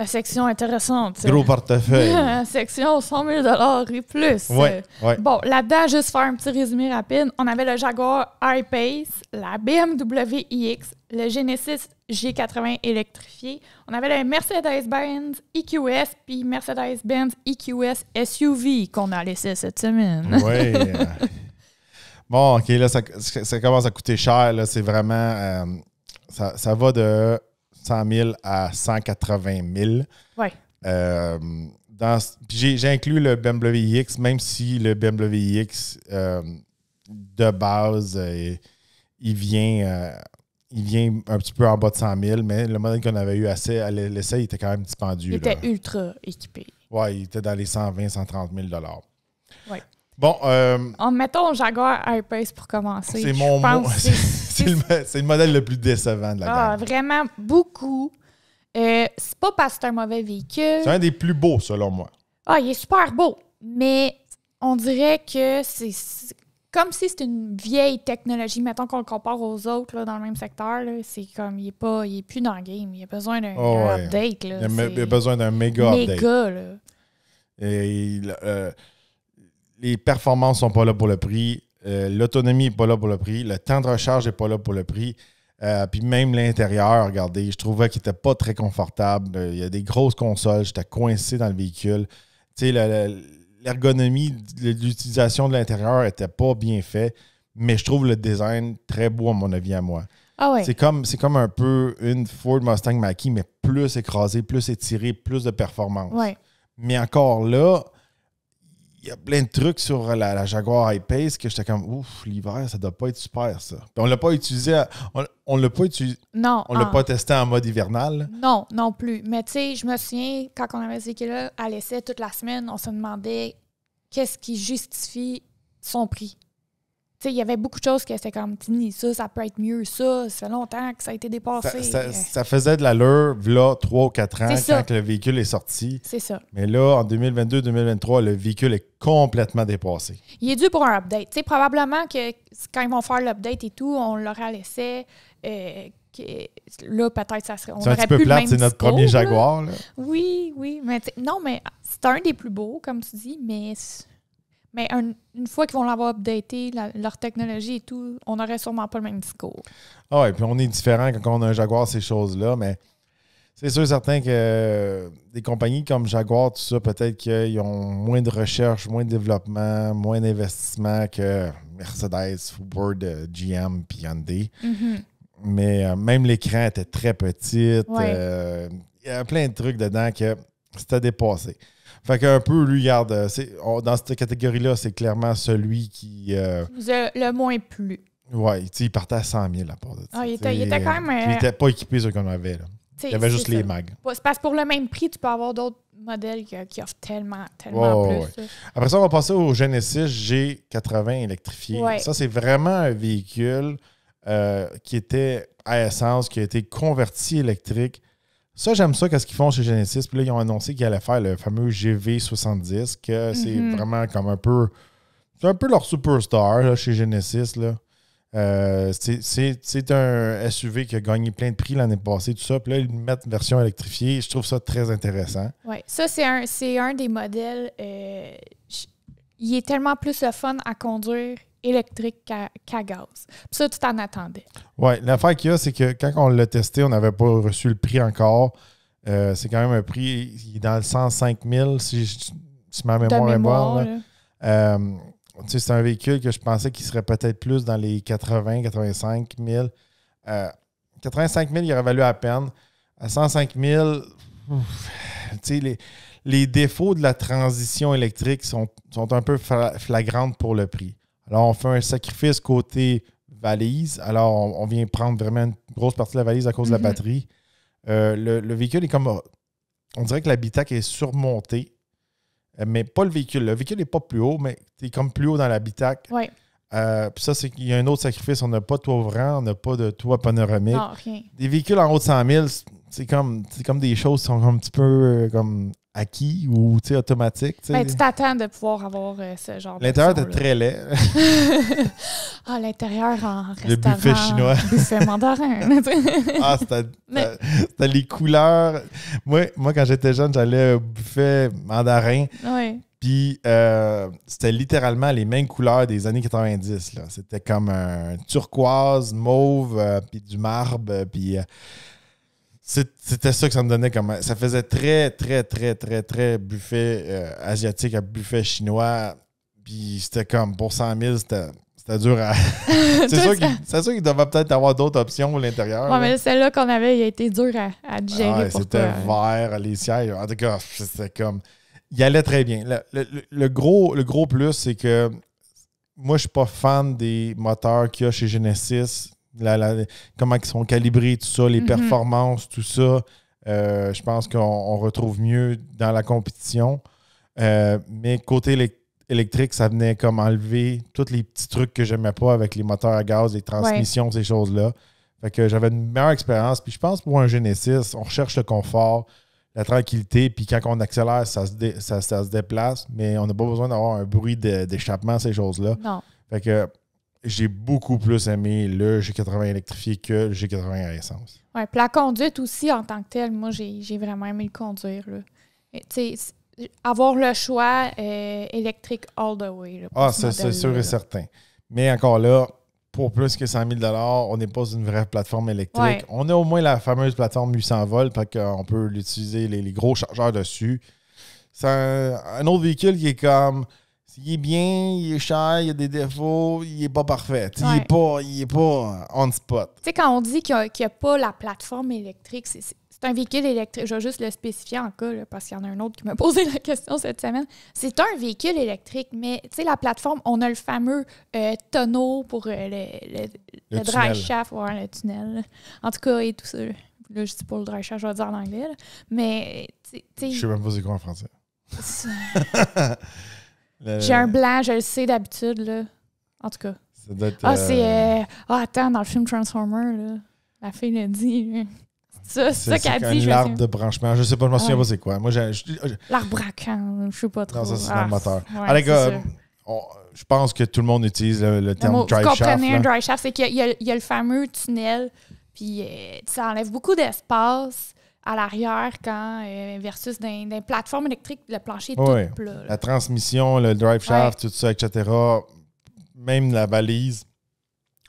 section intéressante. Gros portefeuille. La section 100 000 et plus. Ouais. Bon, là-dedans, juste faire un petit résumé rapide. On avait le Jaguar I-Pace, la BMW iX, le Genesis G80 électrifié. On avait le Mercedes-Benz EQS puis Mercedes-Benz EQS SUV qu'on a laissé cette semaine. Oui. Bon, OK, là, ça commence à coûter cher. Là, c'est vraiment... ça va de 100 000 à 180 000. Oui. J'ai inclus le BMW iX, même si le BMW iX, de base, il vient un petit peu en bas de 100 000, mais le modèle qu'on avait eu à l'essai, il était quand même dispendieux. Il était ultra équipé. Oui, il était dans les 120 130 000 Oui. Bon. Mettons Jaguar I-Pace pour commencer. C'est mon mot. C'est le modèle le plus décevant de la gamme. Vraiment, beaucoup. C'est pas parce que c'est un mauvais véhicule. C'est un des plus beaux, selon moi. Il est super beau, mais on dirait que c'est comme si c'était une vieille technologie. Mettons qu'on le compare aux autres là, dans le même secteur. Là, c'est comme, il est plus dans le game. Il a besoin d'un update. Là, il a besoin d'un méga update. Là. Et les performances sont pas là pour le prix. L'autonomie n'est pas là pour le prix. Le temps de recharge n'est pas là pour le prix. Puis même l'intérieur, regardez, je trouvais qu'il n'était pas très confortable. Il y a des grosses consoles. J'étais coincé dans le véhicule. Tu sais, l'ergonomie de l'utilisation de l'intérieur n'était pas bien fait, mais je trouve le design très beau, à mon avis, à moi. Ah ouais. C'est comme un peu une Ford Mustang Mach-E, mais plus écrasée, plus étirée, plus de performance. Ouais. Mais encore là, il y a plein de trucs sur la Jaguar I-Pace que j'étais comme, ouf, l'hiver, ça doit pas être super, ça. Puis on l'a pas utilisé, on l'a pas utilisé, Non. on l'a pas testé en mode hivernal. Non, non plus. Mais tu sais, je me souviens, quand on avait ce véhicule-là à l'essai toute la semaine, on se demandait qu'est-ce qui justifie son prix. Tu sais, il y avait beaucoup de choses que c'était comme, ça peut être mieux, ça fait longtemps que ça a été dépassé. Ça faisait de l'allure, là, 3 ou 4 ans, quand le véhicule est sorti. C'est ça. Mais là, en 2022-2023, le véhicule est complètement dépassé. Il est dû pour un update. Tu sais, probablement que quand ils vont faire l'update et tout, on l'aura laissé. Là, peut-être, ça serait. C'est un petit peu plate, c'est notre premier Jaguar. Là. Oui. Mais non, mais c'est un des plus beaux, comme tu dis, mais une fois qu'ils vont l'avoir updaté, leur technologie et tout, on n'aurait sûrement pas le même discours. Ah oui, puis on est différent quand on a un Jaguar, ces choses-là, mais c'est sûr et certain que des compagnies comme Jaguar, tout ça, peut-être qu'ils ont moins de recherche, moins de développement, moins d'investissement que Mercedes, Ford, GM puis Hyundai. Mm-hmm. Mais même l'écran était très petit. Ouais. Il y a plein de trucs dedans que c'était dépassé. Fait qu'un peu, lui, regarde, dans cette catégorie-là, c'est clairement celui qui... le moins plu. Oui, il partait à 100 000 à part de ça. Ah, il était quand même... Il n'était pas équipé ce qu'on avait. Là. Il y avait juste les mags. C'est parce que pour le même prix, tu peux avoir d'autres modèles qui offrent tellement plus. Ouais. Après ça, on va passer au Genesis G80 électrifié. Ouais. Ça, c'est vraiment un véhicule qui était à essence, qui a été converti électrique. Ça, j'aime ça, qu'est-ce qu'ils font chez Genesis. Puis là, ils ont annoncé qu'ils allaient faire le fameux GV70, que c'est vraiment comme un peu... C'est un peu leur superstar là, chez Genesis. Là. C'est un SUV qui a gagné plein de prix l'année passée, tout ça. Puis là, ils mettent une version électrifiée. Je trouve ça très intéressant. Oui, ça, c'est un des modèles... il est tellement plus le fun à conduire électrique qu'à gaz. Puis ça, tu t'en attendais. Oui, l'affaire qu'il y a, c'est que quand on l'a testé, on n'avait pas reçu le prix encore. C'est quand même un prix, il est dans le 105 000, si ma mémoire est bonne. C'est un véhicule que je pensais qu'il serait peut-être plus dans les 80-85 000. 85 000, il aurait valu à peine. À 105 000, les défauts de la transition électrique sont un peu flagrantes pour le prix. Alors, on fait un sacrifice côté valise. Alors, on vient prendre vraiment une grosse partie de la valise à cause de la batterie. Le véhicule est comme... On dirait que l'habitacle est surmonté, mais pas le véhicule. Le véhicule n'est pas plus haut, mais il est comme plus haut dans l'habitacle. Oui. Puis ça, c'est qu'il y a un autre sacrifice. On n'a pas de toit ouvrant, on n'a pas de toit panoramique. Non, rien. Des véhicules en haut de 100 000, c'est comme des choses qui sont un petit peu comme acquis ou automatiques. Ben, tu t'attends de pouvoir avoir ce genre de l'intérieur était très laid. L'intérieur en restaurant. Le buffet chinois. Buffet mandarin. C'était les couleurs. Moi, quand j'étais jeune, j'allais au buffet mandarin. Oui. Puis c'était littéralement les mêmes couleurs des années 90. Là. C'était comme un turquoise, mauve, puis du marbre. Puis c'était ça que ça me donnait comme... Ça faisait très, très, très, très, très buffet asiatique à buffet chinois. Puis c'était comme, pour 100 000, c'était dur à... c'est sûr qu'il devait peut-être avoir d'autres options à l'intérieur. Oui, mais celle-là qu'on avait, il a été dur à digérer pour c'était vert, les sièges. En tout cas, c'était comme... Il allait très bien. Le gros plus, c'est que moi, je suis pas fan des moteurs qu'il y a chez Genesis. Comment ils sont calibrés, tout ça, les performances, tout ça. Je pense qu'on retrouve mieux dans la compétition. Mais côté électrique, ça venait comme enlever tous les petits trucs que j'aimais pas avec les moteurs à gaz, les transmissions, ces choses-là. Fait que j'avais une meilleure expérience. Puis je pense pour un Genesis, on recherche le confort, la tranquillité, puis quand on accélère, ça se déplace, mais on n'a pas besoin d'avoir un bruit d'échappement, ces choses-là. Non. Fait que j'ai beaucoup plus aimé le G80 électrifié que le G80 à essence. Oui, puis la conduite aussi, en tant que telle, moi, j'ai vraiment aimé le conduire. Tu sais, avoir le choix électrique all the way. Là, c'est sûr et certain. Mais encore là, pour plus que 100 000 $, on n'est pas une vraie plateforme électrique. Ouais. On a au moins la fameuse plateforme 800 volts, fait qu'on peut l'utiliser, les gros chargeurs dessus. C'est un autre véhicule qui est comme... Il est bien, il est cher, il y a des défauts, il n'est pas parfait. Il est pas on spot. Tu sais, quand on dit qu'il n'y a pas la plateforme électrique, c'est un véhicule électrique. Je vais juste le spécifier en cas, là, parce qu'il y en a un autre qui m'a posé la question cette semaine. C'est un véhicule électrique, mais tu sais, la plateforme, on a le fameux tonneau pour le dry shaft, ouais, le tunnel. Là. En tout cas, et tout ça. Là, je dis pas le dry shaft, je vais dire en anglais. Là. Mais, tu sais... Je sais même pas c'est quoi en français. J'ai un blanc, je le sais d'habitude, là. En tout cas. Ça doit être, c'est... attends, dans le film Transformer, là, la fille l'a dit. Là. C'est ça qu'elle a dit. C'est l'arbre de branchement. Je sais pas, je me souviens pas c'est quoi. Moi, l'arbre à camp, je sais pas trop. Non, ça, c'est dans le moteur. Ouais, allez, gars, je pense que tout le monde utilise le terme drive shaft. Vous comprenez un drive shaft, c'est qu'il y a le fameux tunnel, puis ça enlève beaucoup d'espace à l'arrière versus des plateformes électriques, le plancher est tout plat. Là. La transmission, le drive shaft, tout ça, etc. Même la balise,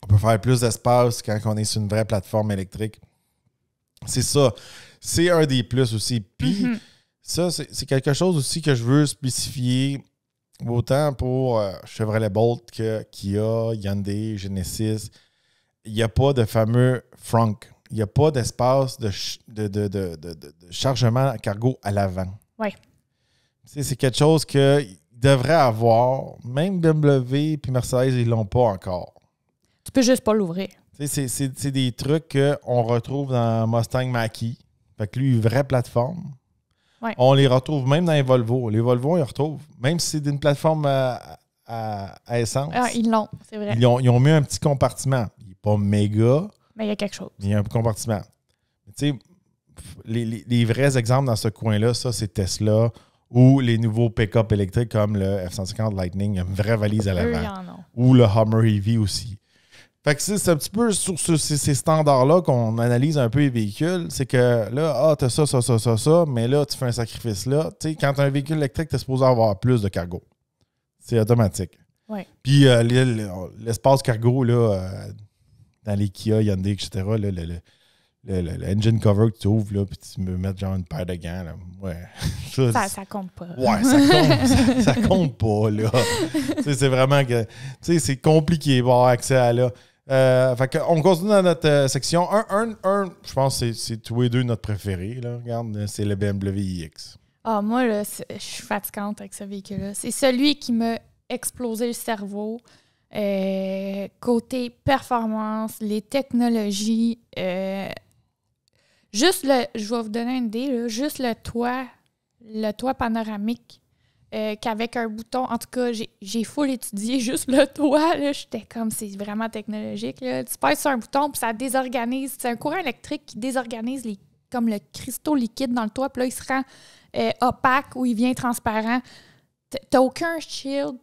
on peut faire plus d'espace quand on est sur une vraie plateforme électrique. C'est ça. C'est un des plus aussi. Puis, ça, c'est quelque chose aussi que je veux spécifier autant pour Chevrolet Bolt que Kia, Hyundai, Genesis. Il n'y a pas de fameux frunk. Il n'y a pas d'espace de chargement cargo à l'avant. Oui. C'est quelque chose qu'ils devraient avoir. Même BMW et Mercedes, ils ne l'ont pas encore. Tu peux juste pas l'ouvrir. C'est des trucs qu'on retrouve dans Mustang Mach-E. Fait que lui, une vraie plateforme. Ouais. On les retrouve même dans les Volvo. Les Volvo, on les retrouve. Même si c'est d'une plateforme à essence. Ah, ils l'ont, c'est vrai. Ils ont mis un petit compartiment. Il n'est pas méga. Mais il y a quelque chose. Il y a un compartiment. Tu sais, les vrais exemples dans ce coin-là, ça, c'est Tesla ou les nouveaux pick-up électriques comme le F-150 Lightning. Il y a une vraie valise à l'avant. Ou le Hummer EV aussi. Fait que c'est un petit peu sur ces standards-là qu'on analyse un peu les véhicules. C'est que là, t'as ça, mais là, tu fais un sacrifice là. Tu sais, quand t'as un véhicule électrique, t'es supposé avoir plus de cargo. C'est automatique. Oui. Puis l'espace cargo, là, dans les Kia, Hyundai, etc., le engine cover que tu ouvres, là, puis tu me mets genre une paire de gants, là. Ouais. Ça compte pas. Ouais, ça compte pas, là. C'est vraiment que... Tu sais, c'est compliqué d'avoir accès à là. Fait qu'on continue dans notre section. Je pense que c'est tous les deux notre préféré, là. Regarde, c'est le BMW iX. Ah, moi, là, je suis fatigante avec ce véhicule-là. C'est celui qui m'a explosé le cerveau. Côté performance, les technologies, je vais vous donner une idée, là, juste le toit panoramique qu'avec un bouton, en tout cas, j'ai full étudié juste le toit, là, j'étais comme, c'est vraiment technologique, là. Tu pèses sur un bouton, puis ça désorganise, c'est un courant électrique qui désorganise comme le cristaux liquide dans le toit, puis là, il se rend opaque ou il vient transparent. T'as aucun shield.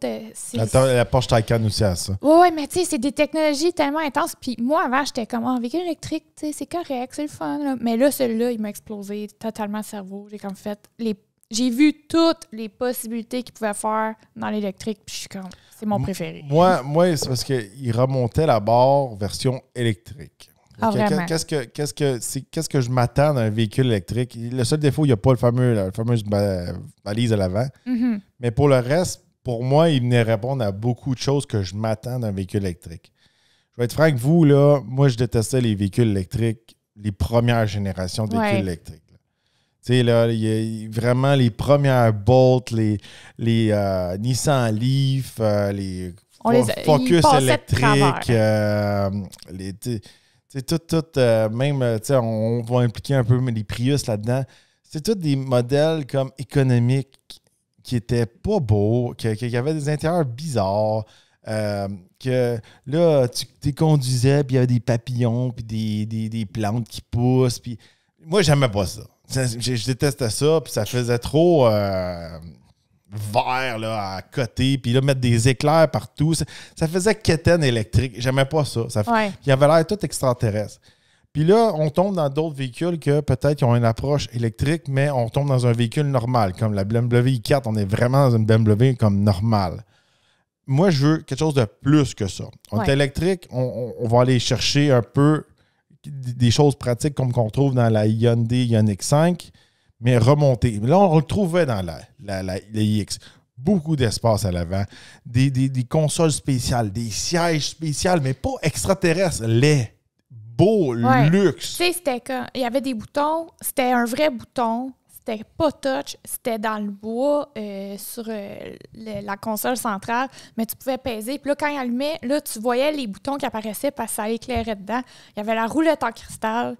La Porsche Taycan aussi a ça. Oui, mais tu sais, c'est des technologies tellement intenses. Puis moi, avant, j'étais comme, en véhicule électrique, tu sais, c'est correct, c'est le fun. Là. Mais là, celui-là, il m'a explosé totalement le cerveau. J'ai comme fait j'ai vu toutes les possibilités qu'il pouvait faire dans l'électrique. Puis je suis comme, c'est mon préféré. Moi c'est parce qu'il remontait la barre version électrique. Ah, vraiment? Qu'est-ce que je m'attends d'un véhicule électrique? Le seul défaut, il n'y a pas la fameuse balise à l'avant. Mm-hmm. Mais pour le reste, pour moi, il venait répondre à beaucoup de choses que je m'attends d'un véhicule électrique. Je vais être franc avec vous, là, moi, je détestais les véhicules électriques, les premières générations de véhicules électriques. Tu sais, là, il y a vraiment les premières Bolt, les Nissan Leaf, les Focus électriques, c'est tout, même, on va impliquer un peu les Prius là-dedans. C'est tous des modèles comme économiques qui étaient pas beaux, qui avaient des intérieurs bizarres, que là, tu conduisais, puis il y avait des papillons, puis des plantes qui poussent. Puis moi, j'aimais pas ça. Je détestais ça, puis ça faisait trop vert là, à côté, puis là, mettre des éclairs partout. Ça faisait quétaine électrique. J'aimais pas ça. Il avait l'air tout extraterrestre. Puis là, on tombe dans d'autres véhicules que peut-être ils ont une approche électrique, mais on tombe dans un véhicule normal, comme la BMW i4. On est vraiment dans une BMW comme normale. Moi, je veux quelque chose de plus que ça. On est électrique, on va aller chercher un peu des choses pratiques comme qu'on trouve dans la Hyundai Ioniq 5, mais remonté. Là, on le trouvait dans le iX. Beaucoup d'espace à l'avant, des consoles spéciales, des sièges spéciaux, mais pas extraterrestres, laids, beaux, luxe. Tu sais, c'était quand il y avait des boutons, c'était un vrai bouton, c'était pas touch, c'était dans le bois sur la console centrale, mais tu pouvais peser. Puis là, quand il allumait, là, tu voyais les boutons qui apparaissaient parce que ça éclairait dedans. Il y avait la roulette en cristal.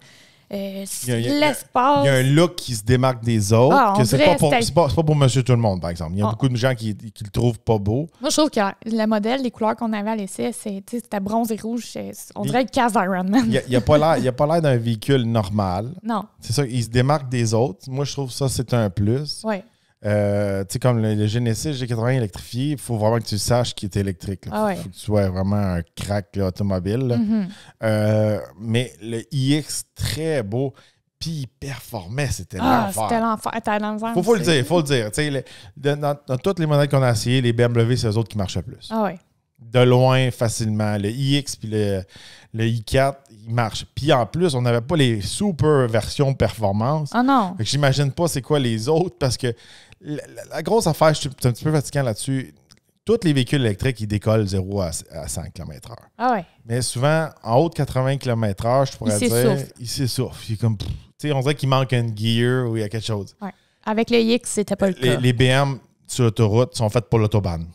L'espace. Il y a un look qui se démarque des autres. Ah, que c'est pas pour monsieur tout le monde, par exemple. Il y a beaucoup de gens qui le trouvent pas beau. Moi, je trouve que le modèle, les couleurs qu'on avait à l'essai, c'était bronze et rouge. On dirait le casque d'Iron Man. Il n'y a pas l'air d'un véhicule normal. Non. C'est ça, il se démarque des autres. Moi, je trouve ça, c'est un plus. Oui. Tu sais, comme le Genesis G80 électrifié, il faut vraiment que tu saches qu'il est électrique. Il faut que tu sois vraiment un crack là, automobile. Là. Mais le iX, très beau. Puis il performait, c'était l'enfer. C'était l'enfer. Faut le dire. Tu sais, dans tous les modèles qu'on a essayés, les BMW, c'est eux autres qui marchaient le plus. Ah oui. De loin, facilement. Le iX puis le i4, ils marchent. Puis en plus, on n'avait pas les super versions performance. Ah non. Fait que j'imagine pas c'est quoi les autres parce que la grosse affaire, je suis un petit peu fatiguant là-dessus. Tous les véhicules électriques, ils décollent 0 à 100 km/h. Ah ouais. Mais souvent, en haut de 80 km/h, je pourrais dire, il s'essouffle. Il est comme, tu sais, on dirait qu'il manque un gear ou il y a quelque chose. Ouais. Avec le iX, c'était pas le cas. Les BM sur l'autoroute sont faites pour l'autobahn.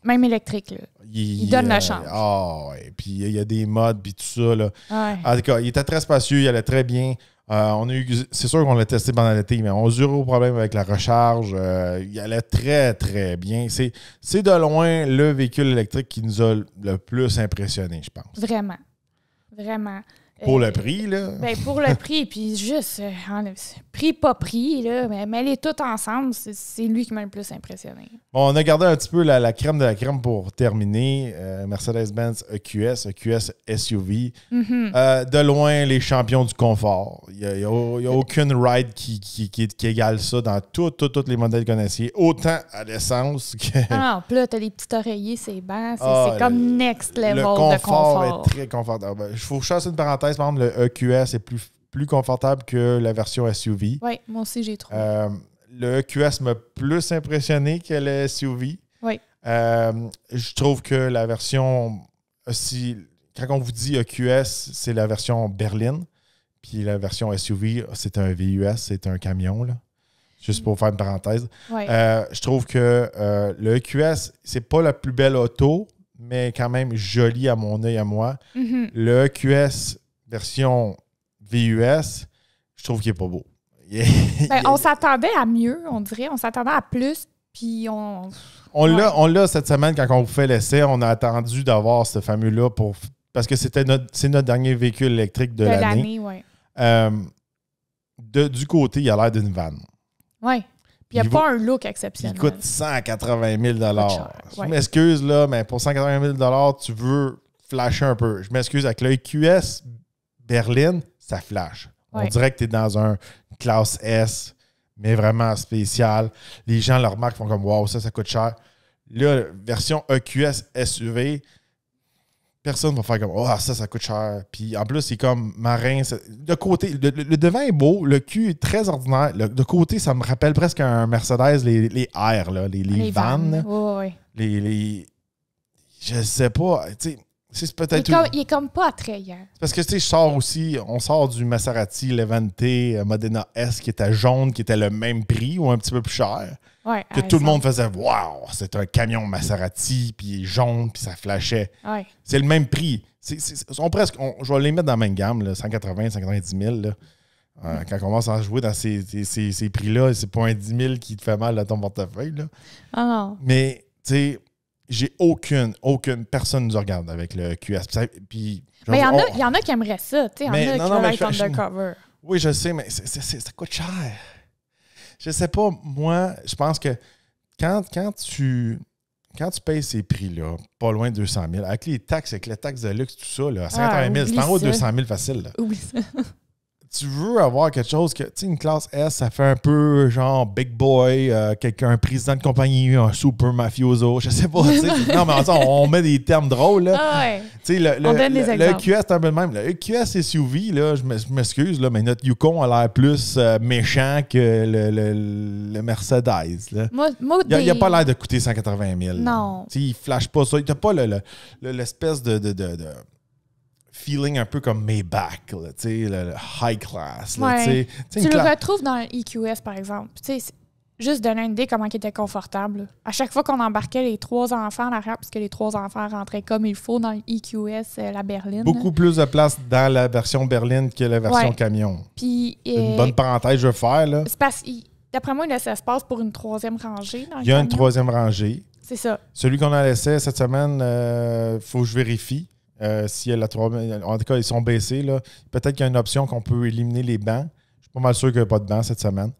Même électrique, là. Il donne la chance. Ah ouais. Puis il y a des modes, puis tout ça. Là. Ouais. En tout cas, il était très spacieux, il allait très bien. C'est sûr qu'on l'a testé pendant l'été, mais on a zéro problème avec la recharge. Il allait très, très bien. C'est de loin le véhicule électrique qui nous a le plus impressionné, je pense. Vraiment. Vraiment. Pour le prix, là. Ben, pour le prix, puis juste, prix, pas prix, là, mais les toutes ensemble, c'est lui qui m'a le plus impressionné. Bon, on a gardé un petit peu la crème de la crème pour terminer. Mercedes-Benz EQS SUV. De loin, les champions du confort. Il n'y a aucune ride qui égale ça dans tous les modèles qu'on a essayés. Autant à l'essence que... Ah non, puis là, t'as les petits oreillers, c'est bon. C'est comme next level de confort. Le confort est très confortable. Il faut chasser une parenthèse. Par exemple, le EQS est plus confortable que la version SUV. Oui, moi aussi, j'ai trouvé. Le EQS m'a plus impressionné que le SUV. Oui. Je trouve que la version aussi, quand on vous dit EQS, c'est la version berline. Puis la version SUV, c'est un VUS, c'est un camion, là. Juste pour faire une parenthèse. Oui. Je trouve que le EQS, c'est pas la plus belle auto, mais quand même jolie à mon œil à moi. Le EQS version VUS, je trouve qu'il n'est pas beau. On s'attendait à mieux, on dirait. On s'attendait à plus, puis on l'a cette semaine quand on vous fait l'essai. On a attendu d'avoir ce fameux-là parce que c'est notre dernier véhicule électrique de l'année. Du côté, il a l'air d'une vanne. Oui. Il n'y a pas un look exceptionnel. Il coûte 180 000 Je ouais. m'excuse, là, mais pour 180 000 tu veux flasher un peu. Je m'excuse, avec le EQS berline, ça flash. Ouais. On dirait que tu es dans un classe S, mais vraiment spécial. Les gens le remarquent, font comme « Wow, ça coûte cher ». Là, version EQS SUV, personne va faire comme « Oh, ça coûte cher ». Puis en plus, c'est comme marin. De côté, le devant est beau, le cul est très ordinaire. De côté, ça me rappelle presque un Mercedes, les R, là, les vannes. Oui. Je sais pas, tu sais. C'est peut-être il est comme pas attrayant. Parce que, tu sais, on sort du Maserati Levante Modena S qui était jaune, qui était le même prix ou un petit peu plus cher. Ouais, que tout le monde faisait « Wow, c'est un camion Maserati, puis il est jaune, puis ça flashait. Ouais. » C'est le même prix. Je vais les mettre dans la même gamme, là, 180 190 000. Là. Quand on commence à jouer dans ces prix-là, c'est pas un 10 000 qui te fait mal dans ton portefeuille. Là. Ah non. Mais, tu sais, j'ai aucune, personne nous regarde avec le QS. Puis, mais il y en a qui aimeraient ça, tu sais, il y en a qui veulent être undercover. Oui, je sais, mais ça coûte cher. Je sais pas, moi, je pense que quand tu payes ces prix-là, pas loin de 200 000, avec les taxes de luxe, tout ça, là, à 180 000, c'est en haut de 200 000 facile. Là. Oui, tu veux avoir quelque chose que, tu sais, une classe S, ça fait un peu genre big boy, un président de compagnie, un super mafioso, je sais pas. Non, mais en fait, on met des termes drôles. Là. Ah ouais. Tu sais, le EQS, c'est un peu le même. Le EQS SUV, là, je m'excuse, là, mais notre Yukon a l'air plus méchant que le Mercedes. Là. Il n'y a pas l'air de coûter 180 000. Non. Tu sais, il flash pas ça. Il n'a pas l'espèce de feeling un peu comme Maybach, là, le high class. Là, ouais. Tu le retrouves dans le EQS, par exemple. Juste donner une idée comment il était confortable. Là. À chaque fois qu'on embarquait les 3 enfants en arrière, puisque les 3 enfants rentraient comme il faut dans le EQS, la berline. Beaucoup plus de place dans la version berline que la version camion. Puis, c'est une bonne parenthèse je veux faire. Là. C'est parce d'après moi, il laisse espace pour une 3e rangée. Dans le il y a camion. une 3e rangée. C'est ça. Celui qu'on a laissé cette semaine, il faut que je vérifie. Si elle a en tout cas, ils sont baissés. Là. Peut-être qu'il y a une option qu'on peut éliminer les bancs. Je suis pas mal sûr qu'il n'y a pas de bancs cette semaine.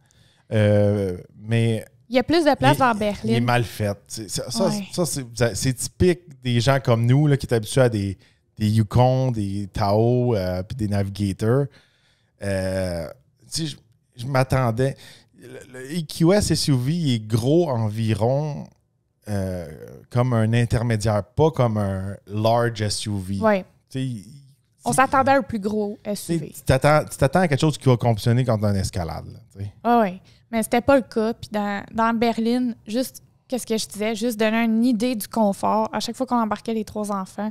Mais il y a plus de place dans Berlin. Il est mal fait. C'est typique des gens comme nous là, qui sont habitués à des Yukon, des Tao puis des Navigator. Je m'attendais. Le EQS SUV est gros environ comme un intermédiaire, pas comme un large SUV. Oui. On s'attendait à un plus gros SUV. Tu t'attends à quelque chose qui va compétitionner contre une escalade. Oui, mais c'était pas le cas. Puis dans Berlin, juste, qu'est-ce que je disais? Juste donner une idée du confort. À chaque fois qu'on embarquait les 3 enfants,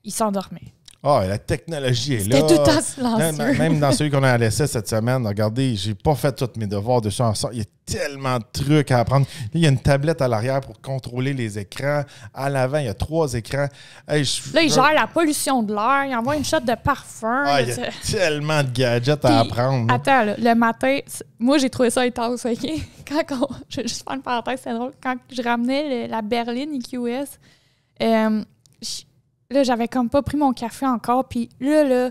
ils s'endormaient. Ah, la technologie est là. C'était tout le temps silencieux. Même dans celui qu'on a laissé cette semaine, regardez, j'ai pas fait tous mes devoirs dessus ensemble. Il y a tellement de trucs à apprendre. Là, il y a une tablette à l'arrière pour contrôler les écrans. À l'avant, il y a 3 écrans. Hey, là, il gère la pollution de l'air. Il envoie une shot de parfum. Ah, il y a tellement de gadgets à apprendre. Attends, là, le matin, moi, j'ai trouvé ça intense, OK? Je vais juste faire une parenthèse, c'est drôle. Quand je ramenais la berline EQS, là, j'avais comme pas pris mon café encore. Puis là,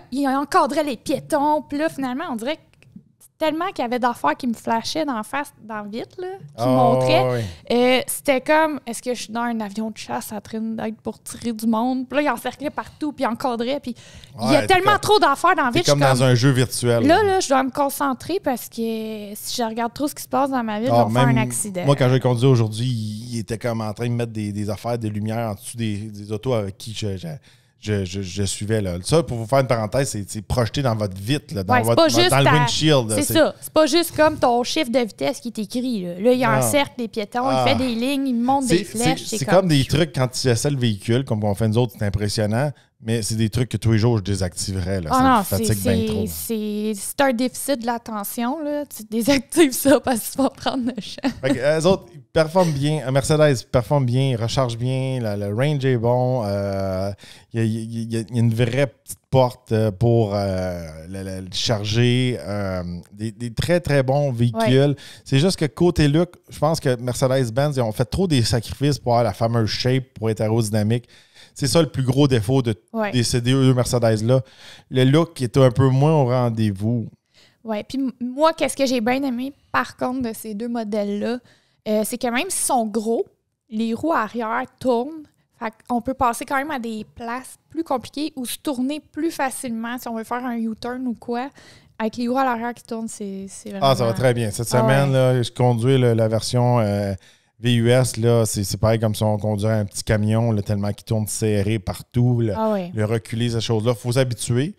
il encadrait les piétons. Puis là, finalement, on dirait que tellement qu'il y avait d'affaires qui me flashaient dans la face, dans le vitre, là, qui me montraient. Oui. C'était comme, est-ce que je suis dans un avion de chasse en train d'être pour tirer du monde? Puis là, il encerclait partout, puis il encadrait. Puis il y a tellement trop d'affaires dans le vitre. C'est comme dans un jeu virtuel. Là, je dois me concentrer parce que si je regarde trop ce qui se passe dans ma vie, je vais faire un accident. Moi, quand j'ai conduit aujourd'hui, il était comme en train de mettre des affaires, des lumières en dessous des autos avec qui je suivais. Là. Ça, pour vous faire une parenthèse, c'est projeté dans votre vitre, là, dans le windshield. C'est ça. C'est pas juste comme ton chiffre de vitesse qui est écrit. Là, il encercle les piétons, il fait des lignes, il monte des flèches. C'est comme des trucs quand tu essaies le véhicule, comme on fait nous autres, c'est impressionnant. Mais c'est des trucs que tous les jours, je désactiverais. Là. Ça me fatigue bien trop. C'est un déficit de l'attention. Là. Tu désactives ça parce que tu vas prendre le champ. Les autres, ils performent bien. Mercedes performe bien, recharge bien. Le range est bon. Il y a une vraie petite porte pour le charger. Des très, très bons véhicules. Ouais. C'est juste que côté look, je pense que Mercedes-Benz, ils ont fait trop des sacrifices pour avoir la fameuse shape, pour être aérodynamique. C'est ça le plus gros défaut de ces deux Mercedes-là. Le look est un peu moins au rendez-vous. Oui, puis moi, qu'est-ce que j'ai bien aimé, par contre, de ces 2 modèles-là, c'est que même s'ils sont gros, les roues arrière tournent. Fait qu'on peut passer quand même à des places plus compliquées ou se tourner plus facilement si on veut faire un U-turn ou quoi. Avec les roues à l'arrière qui tournent, c'est vraiment... Ah, ça va très bien. Cette semaine, là, je conduis la version... VUS, là, c'est pareil comme si on conduisait un petit camion, là, tellement qu'il tourne serré partout. Le reculer, ces choses-là. Il faut s'habituer.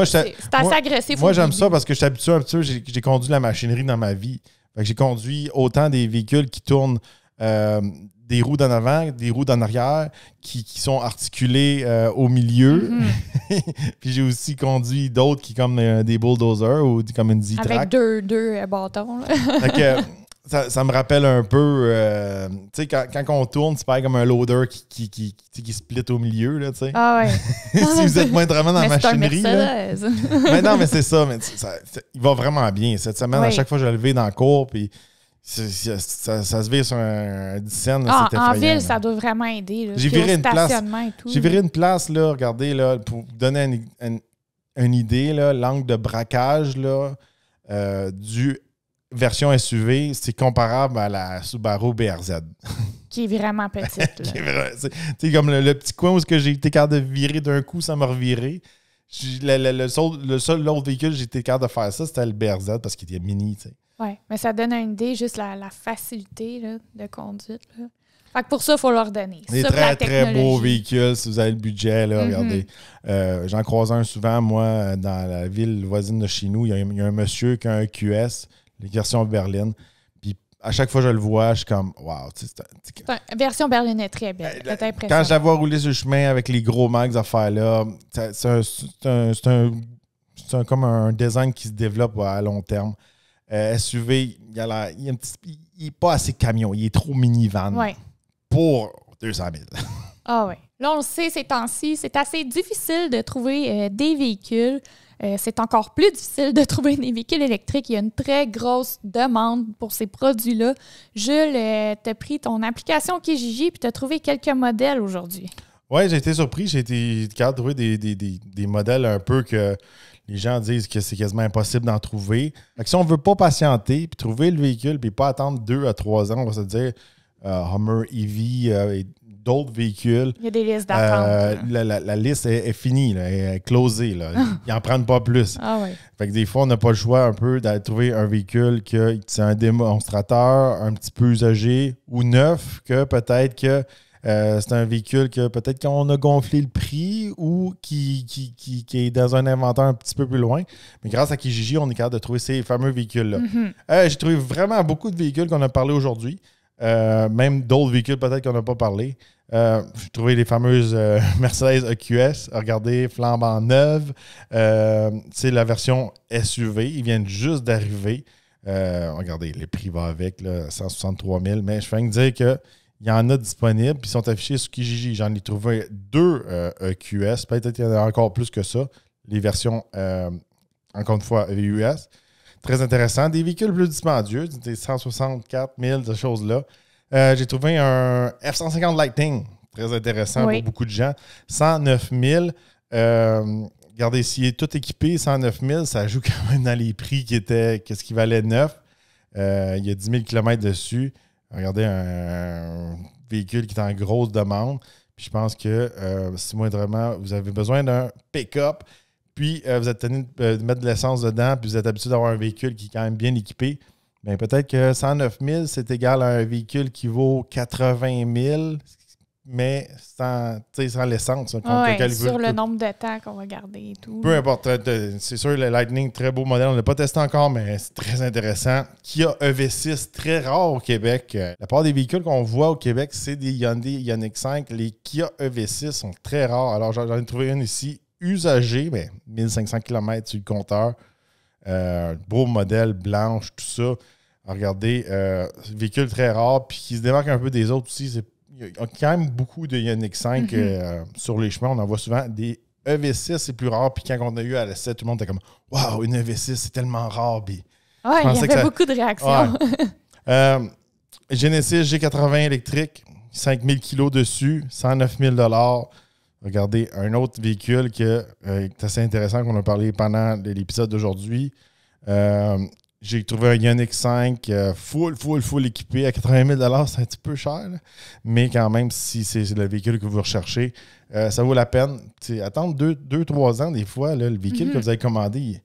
C'est assez agressif. Moi, j'aime ça parce que je suis habitué un petit peu. J'ai conduit la machinerie dans ma vie. Fait que j'ai conduit autant des véhicules qui tournent des roues d'en avant, des roues d'en arrière, qui sont articulées au milieu. Mm-hmm. Puis j'ai aussi conduit d'autres qui comme des bulldozers ou comme une Z-Track. Avec deux bâtons. Fait que, ça me rappelle un peu, tu sais, quand on tourne, c'est pareil comme un loader qui split au milieu, là, tu sais. Ah ouais. Si vous êtes moindrement dans la machinerie. C'est un mais non, mais c'est ça. Mais il va vraiment bien. Cette semaine, à chaque fois, je l'ai levé dans le cours, puis ça se vire sur un 10 cents. En ville, là. Ça doit vraiment aider. Là, j'ai viré une place. J'ai viré une place, là, regardez, là, pour vous donner une idée, là, l'angle de braquage là, du version SUV, c'est comparable à la Subaru BRZ. Qui est vraiment petite. C'est comme le petit coin où j'ai été capable de virer d'un coup, ça m'a reviré. Le seul autre véhicule que j'étais capable de faire ça, c'était le BRZ parce qu'il était mini. Tu sais. Oui, mais ça donne une idée, juste la facilité là, de conduite. Là. Fait que pour ça, il faut leur donner. Des très, très beaux véhicules, si vous avez le budget. Là, regardez. J'en croise un souvent, moi, dans la ville voisine de chez nous. Il y a un monsieur qui a un QS, les versions berline. Puis à chaque fois que je le vois, je suis comme, wow. La version berline est très belle. C'est impressionnant. Quand je la vois rouler sur le chemin avec les gros mags affaires-là, c'est comme un design qui se développe à long terme. SUV, il n'est pas assez camion. Il est trop minivan. Ouais. Pour 200 000. Ah oui. Là, on le sait, ces temps-ci, c'est assez difficile de trouver des véhicules. C'est encore plus difficile de trouver des véhicules électriques. Il y a une très grosse demande pour ces produits-là. Jules, tu as pris ton application Kijiji et tu as trouvé quelques modèles aujourd'hui. Oui, j'ai été surpris. J'ai été capable de trouver des modèles un peu que les gens disent que c'est quasiment impossible d'en trouver. Donc, si on ne veut pas patienter puis trouver le véhicule puis pas attendre 2 à 3 ans, on va se dire Hummer, EV et d'autres véhicules. Il y a des listes d'attente. La liste est finie, là, elle est closée. Là. Ils n'en prennent pas plus. Ah oui. Fait que des fois, on n'a pas le choix un peu d'aller trouver un véhicule que c'est un démonstrateur un petit peu usagé ou neuf, que peut-être que c'est un véhicule que peut-être qu'on a gonflé le prix ou qui est dans un inventaire un petit peu plus loin. Mais grâce à Kijiji, on est capable de trouver ces fameux véhicules-là. J'ai trouvé vraiment beaucoup de véhicules qu'on a parlé aujourd'hui. Même d'autres véhicules peut-être qu'on n'a pas parlé. J'ai trouvé les fameuses Mercedes EQS. Regardez, flambant neuve. C'est la version SUV. Ils viennent juste d'arriver. Regardez, les prix vont avec, là, 163 000. Mais je viens de dire qu'il y en a disponibles. Puis ils sont affichés sur Kijiji. J'en ai trouvé 2 EQS. Peut-être qu'il y en a encore plus que ça. Les versions, encore une fois, US. Très intéressant. Des véhicules plus dispendieux, des 164 000, ces choses-là. J'ai trouvé un F-150 Lightning. Très intéressant pour beaucoup de gens. 109 000. Regardez, s'il est tout équipé, 109 000, ça joue quand même dans les prix qu'est-ce qui valait neuf. Il y a 10 000 km dessus. Regardez, un véhicule qui est en grosse demande. Puis je pense que si moindrement, vous avez besoin d'un pick-up, puis vous êtes tenu de mettre de l'essence dedans, puis vous êtes habitué d'avoir un véhicule qui est quand même bien équipé, bien peut-être que 109 000, c'est égal à un véhicule qui vaut 80 000, mais sans l'essence. Sur le nombre de temps qu'on va garder et tout. Peu importe. C'est sûr, le Lightning, très beau modèle. On ne l'a pas testé encore, mais c'est très intéressant. Kia EV6, très rare au Québec. La part des véhicules qu'on voit au Québec, c'est des Hyundai Ioniq 5. Les Kia EV6 sont très rares. Alors, j'en ai trouvé une ici, usagée, mais 1500 km sur le compteur. Beau modèle, blanche, tout ça. Regardez, véhicule très rare, puis qui se démarque un peu des autres aussi. Il y a quand même beaucoup de Ioniq 5 sur les chemins. On en voit souvent. Des EV6, c'est plus rare. Puis quand on a eu à l'essai, tout le monde était comme « Wow, une EV6, c'est tellement rare. » Oui, il y avait beaucoup de réactions. Ouais. Genesis G80 électrique, 5000 kg dessus, 109 000 $. Regardez, un autre véhicule qui est assez intéressant qu'on a parlé pendant l'épisode d'aujourd'hui. J'ai trouvé un Ioniq 5 full équipé à 80 000 $. C'est un petit peu cher, là. Mais quand même, si c'est le véhicule que vous recherchez, ça vaut la peine. Attendre 2-3 ans, des fois, là, le véhicule que vous avez commandé,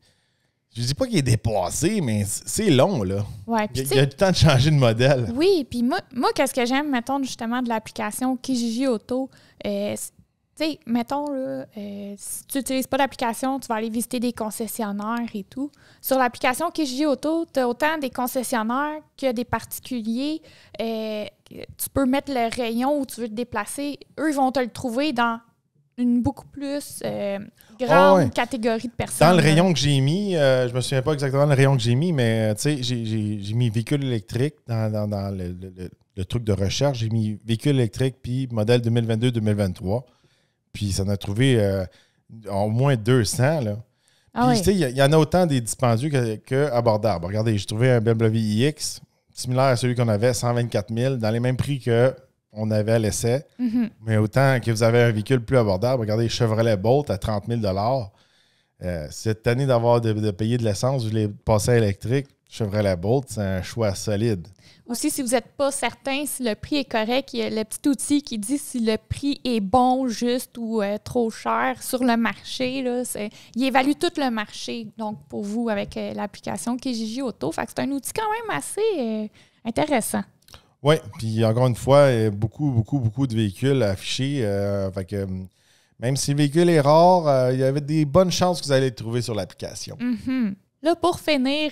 je ne dis pas qu'il est dépassé, mais c'est long. Là. Ouais, il y a du temps de changer de modèle. Oui, puis moi qu'est-ce que j'aime, mettons, justement, de l'application Kijiji Auto, tu sais, mettons, là, si tu n'utilises pas l'application, tu vas aller visiter des concessionnaires et tout. Sur l'application Kijiji Auto, tu as autant des concessionnaires que des particuliers. Tu peux mettre le rayon où tu veux te déplacer. Eux, ils vont te le trouver dans une beaucoup plus grande catégorie de personnes. Dans le rayon que j'ai mis, je me souviens pas exactement le rayon que j'ai mis, mais tu sais, j'ai mis véhicule électrique dans le truc de recherche. J'ai mis véhicule électrique puis modèle 2022-2023. Puis ça en a trouvé au moins 200. Là. Puis, tu sais, il y en a autant des dispendieux que abordables. Regardez, j'ai trouvé un BMW iX, similaire à celui qu'on avait, 124 000, dans les mêmes prix qu'on avait à l'essai. Mais autant que vous avez un véhicule plus abordable, regardez, Chevrolet Bolt à 30 000 $. Cette année de payer de l'essence, vous voulez passer à électrique, Chevrolet Bolt, c'est un choix solide. Aussi, si vous n'êtes pas certain si le prix est correct, il y a le petit outil qui dit si le prix est bon, juste ou trop cher sur le marché. Là, il évalue tout le marché, donc pour vous, avec l'application Kijiji Auto. Fait que c'est un outil quand même assez intéressant. Oui, puis encore une fois, il y a beaucoup de véhicules affichés. Fait que, même si le véhicule est rare, il y avait des bonnes chances que vous allez le trouver sur l'application. Mm-hmm. Là, pour finir,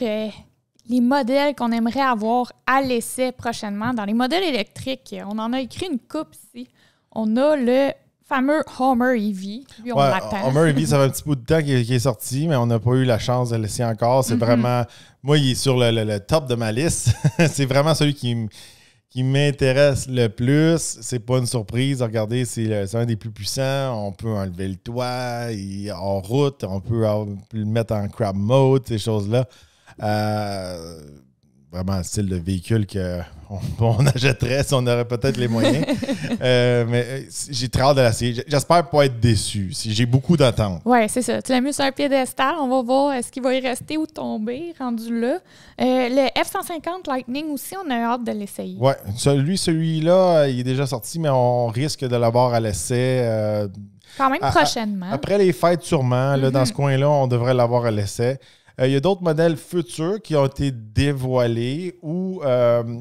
les modèles qu'on aimerait avoir à l'essai prochainement, dans les modèles électriques, on en a écrit une coupe ici. On a le fameux Hummer EV. Lui, on l'attend. Hummer EV, ça fait un petit bout de temps qu'il est sorti, mais on n'a pas eu la chance de le laisser encore. C'est vraiment... Moi, il est sur le top de ma liste. C'est vraiment celui qui m'intéresse le plus. C'est pas une surprise. Regardez, c'est un des plus puissants. On peut enlever le toit, il est en route, on peut le mettre en crab mode, ces choses-là. Vraiment un style de véhicule qu'on achèterait si on aurait peut-être les moyens. Mais j'ai très hâte de l'essayer. J'espère pas être déçu. J'ai beaucoup d'attentes. Oui, c'est ça. Tu l'as mis sur un piédestal. On va voir est-ce qu'il va y rester ou tomber rendu là. Le F-150 Lightning aussi, on a hâte de l'essayer. Oui, celui-là, il est déjà sorti, mais on risque de l'avoir à l'essai. Quand même prochainement. Après les fêtes, sûrement. Là, dans ce coin-là, on devrait l'avoir à l'essai. Il y a d'autres modèles futurs qui ont été dévoilés ou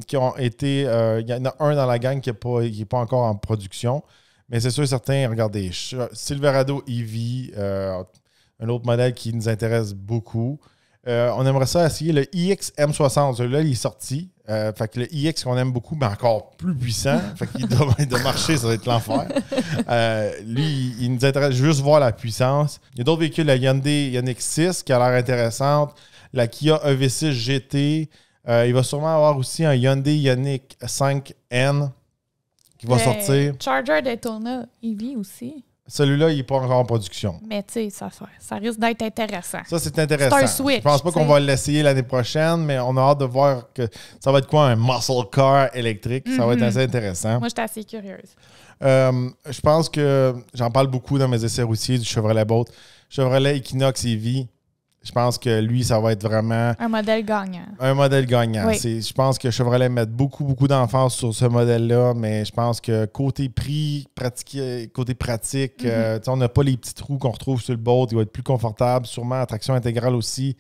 qui ont été... il y en a un dans la gang qui n'est pas encore en production. Mais c'est sûr et certain, regardez, Silverado EV, un autre modèle qui nous intéresse beaucoup. On aimerait ça essayer le iX M60. Celui-là, il est sorti. Fait que le iX qu'on aime beaucoup, mais encore plus puissant. Fait qu'il doit marcher, ça va être l'enfer. Lui, il nous intéresse juste voir la puissance. Il y a d'autres véhicules, la Hyundai Ioniq 6 qui a l'air intéressante. La Kia EV6 GT. Il va sûrement avoir aussi un Hyundai Ioniq 5N qui va sortir. Charger Daytona EV aussi. Celui-là, il n'est pas encore en production. Mais tu sais, ça risque d'être intéressant. Ça, c'est intéressant. C'est un switch. Je pense pas qu'on va l'essayer l'année prochaine, mais on a hâte de voir que ça va être quoi, un muscle car électrique. Ça va être assez intéressant. Moi, j'étais assez curieuse. Je pense que j'en parle beaucoup dans mes essais routiers du Chevrolet Bolt. Chevrolet Equinox EV. Je pense que lui, ça va être vraiment... Un modèle gagnant. Un modèle gagnant. Oui. Je pense que Chevrolet met beaucoup d'emphase sur ce modèle-là, mais je pense que côté prix, côté pratique, on n'a pas les petits trous qu'on retrouve sur le Bolt. Il va être plus confortable, sûrement traction intégrale aussi.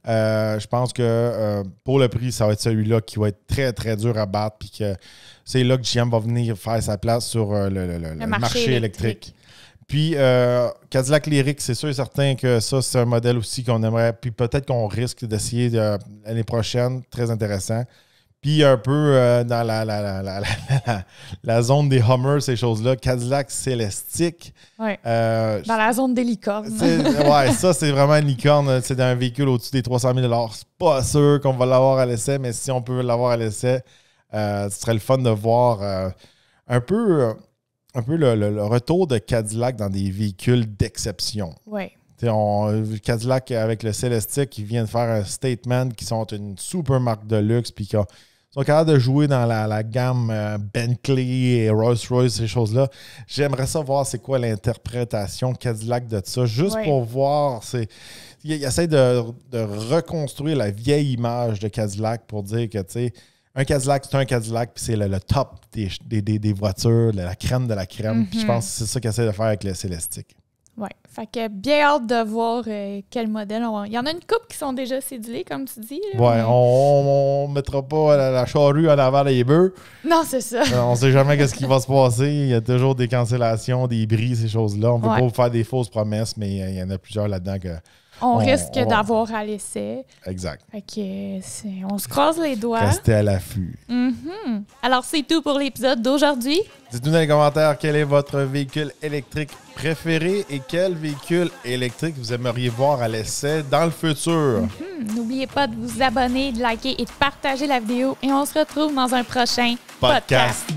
Je pense que pour le prix, ça va être celui-là qui va être très, très dur à battre. Puis que c'est là que GM va venir faire sa place sur le marché électrique. Puis, Cadillac Lyriq, c'est sûr et certain que ça, c'est un modèle aussi qu'on aimerait. Puis peut-être qu'on risque d'essayer l'année prochaine. Très intéressant. Puis un peu dans la zone des Hummers, ces choses-là. Cadillac Celestiq. Oui. Dans la zone des licornes. Ouais, ça, c'est vraiment une licorne. C'est un véhicule au-dessus des 300 000 $. C'est pas sûr qu'on va l'avoir à l'essai, mais si on peut l'avoir à l'essai, ce serait le fun de voir un peu le retour de Cadillac dans des véhicules d'exception. Oui. Cadillac avec le Celestiq qui vient de faire un statement qui sont une super marque de luxe puis qui sont capables de jouer dans la gamme Bentley et Rolls-Royce, ces choses-là. J'aimerais ça voir c'est quoi l'interprétation Cadillac de ça, juste pour voir. Il essaie de reconstruire la vieille image de Cadillac pour dire que, tu sais, un Cadillac, c'est un Cadillac, puis c'est le top des voitures, la crème de la crème. Puis je pense que c'est ça qu'il essaie de faire avec le Celestiq. Oui. Fait que bien hâte de voir quel modèle. Il y en a une couple qui sont déjà cédulés, comme tu dis. Là, ouais, on ne mettra pas la charrue en avant des bœufs. Non, c'est ça. On ne sait jamais ce qui va se passer. Il y a toujours des cancellations, des bris, ces choses-là. On ne peut pas vous faire des fausses promesses, mais il y en a plusieurs là-dedans que... On risque d'avoir à l'essai. Exact. Fait que on se croise les doigts. Restez à l'affût. Alors, c'est tout pour l'épisode d'aujourd'hui. Dites-nous dans les commentaires quel est votre véhicule électrique préféré et quel véhicule électrique vous aimeriez voir à l'essai dans le futur. N'oubliez pas de vous abonner, de liker et de partager la vidéo. Et on se retrouve dans un prochain podcast.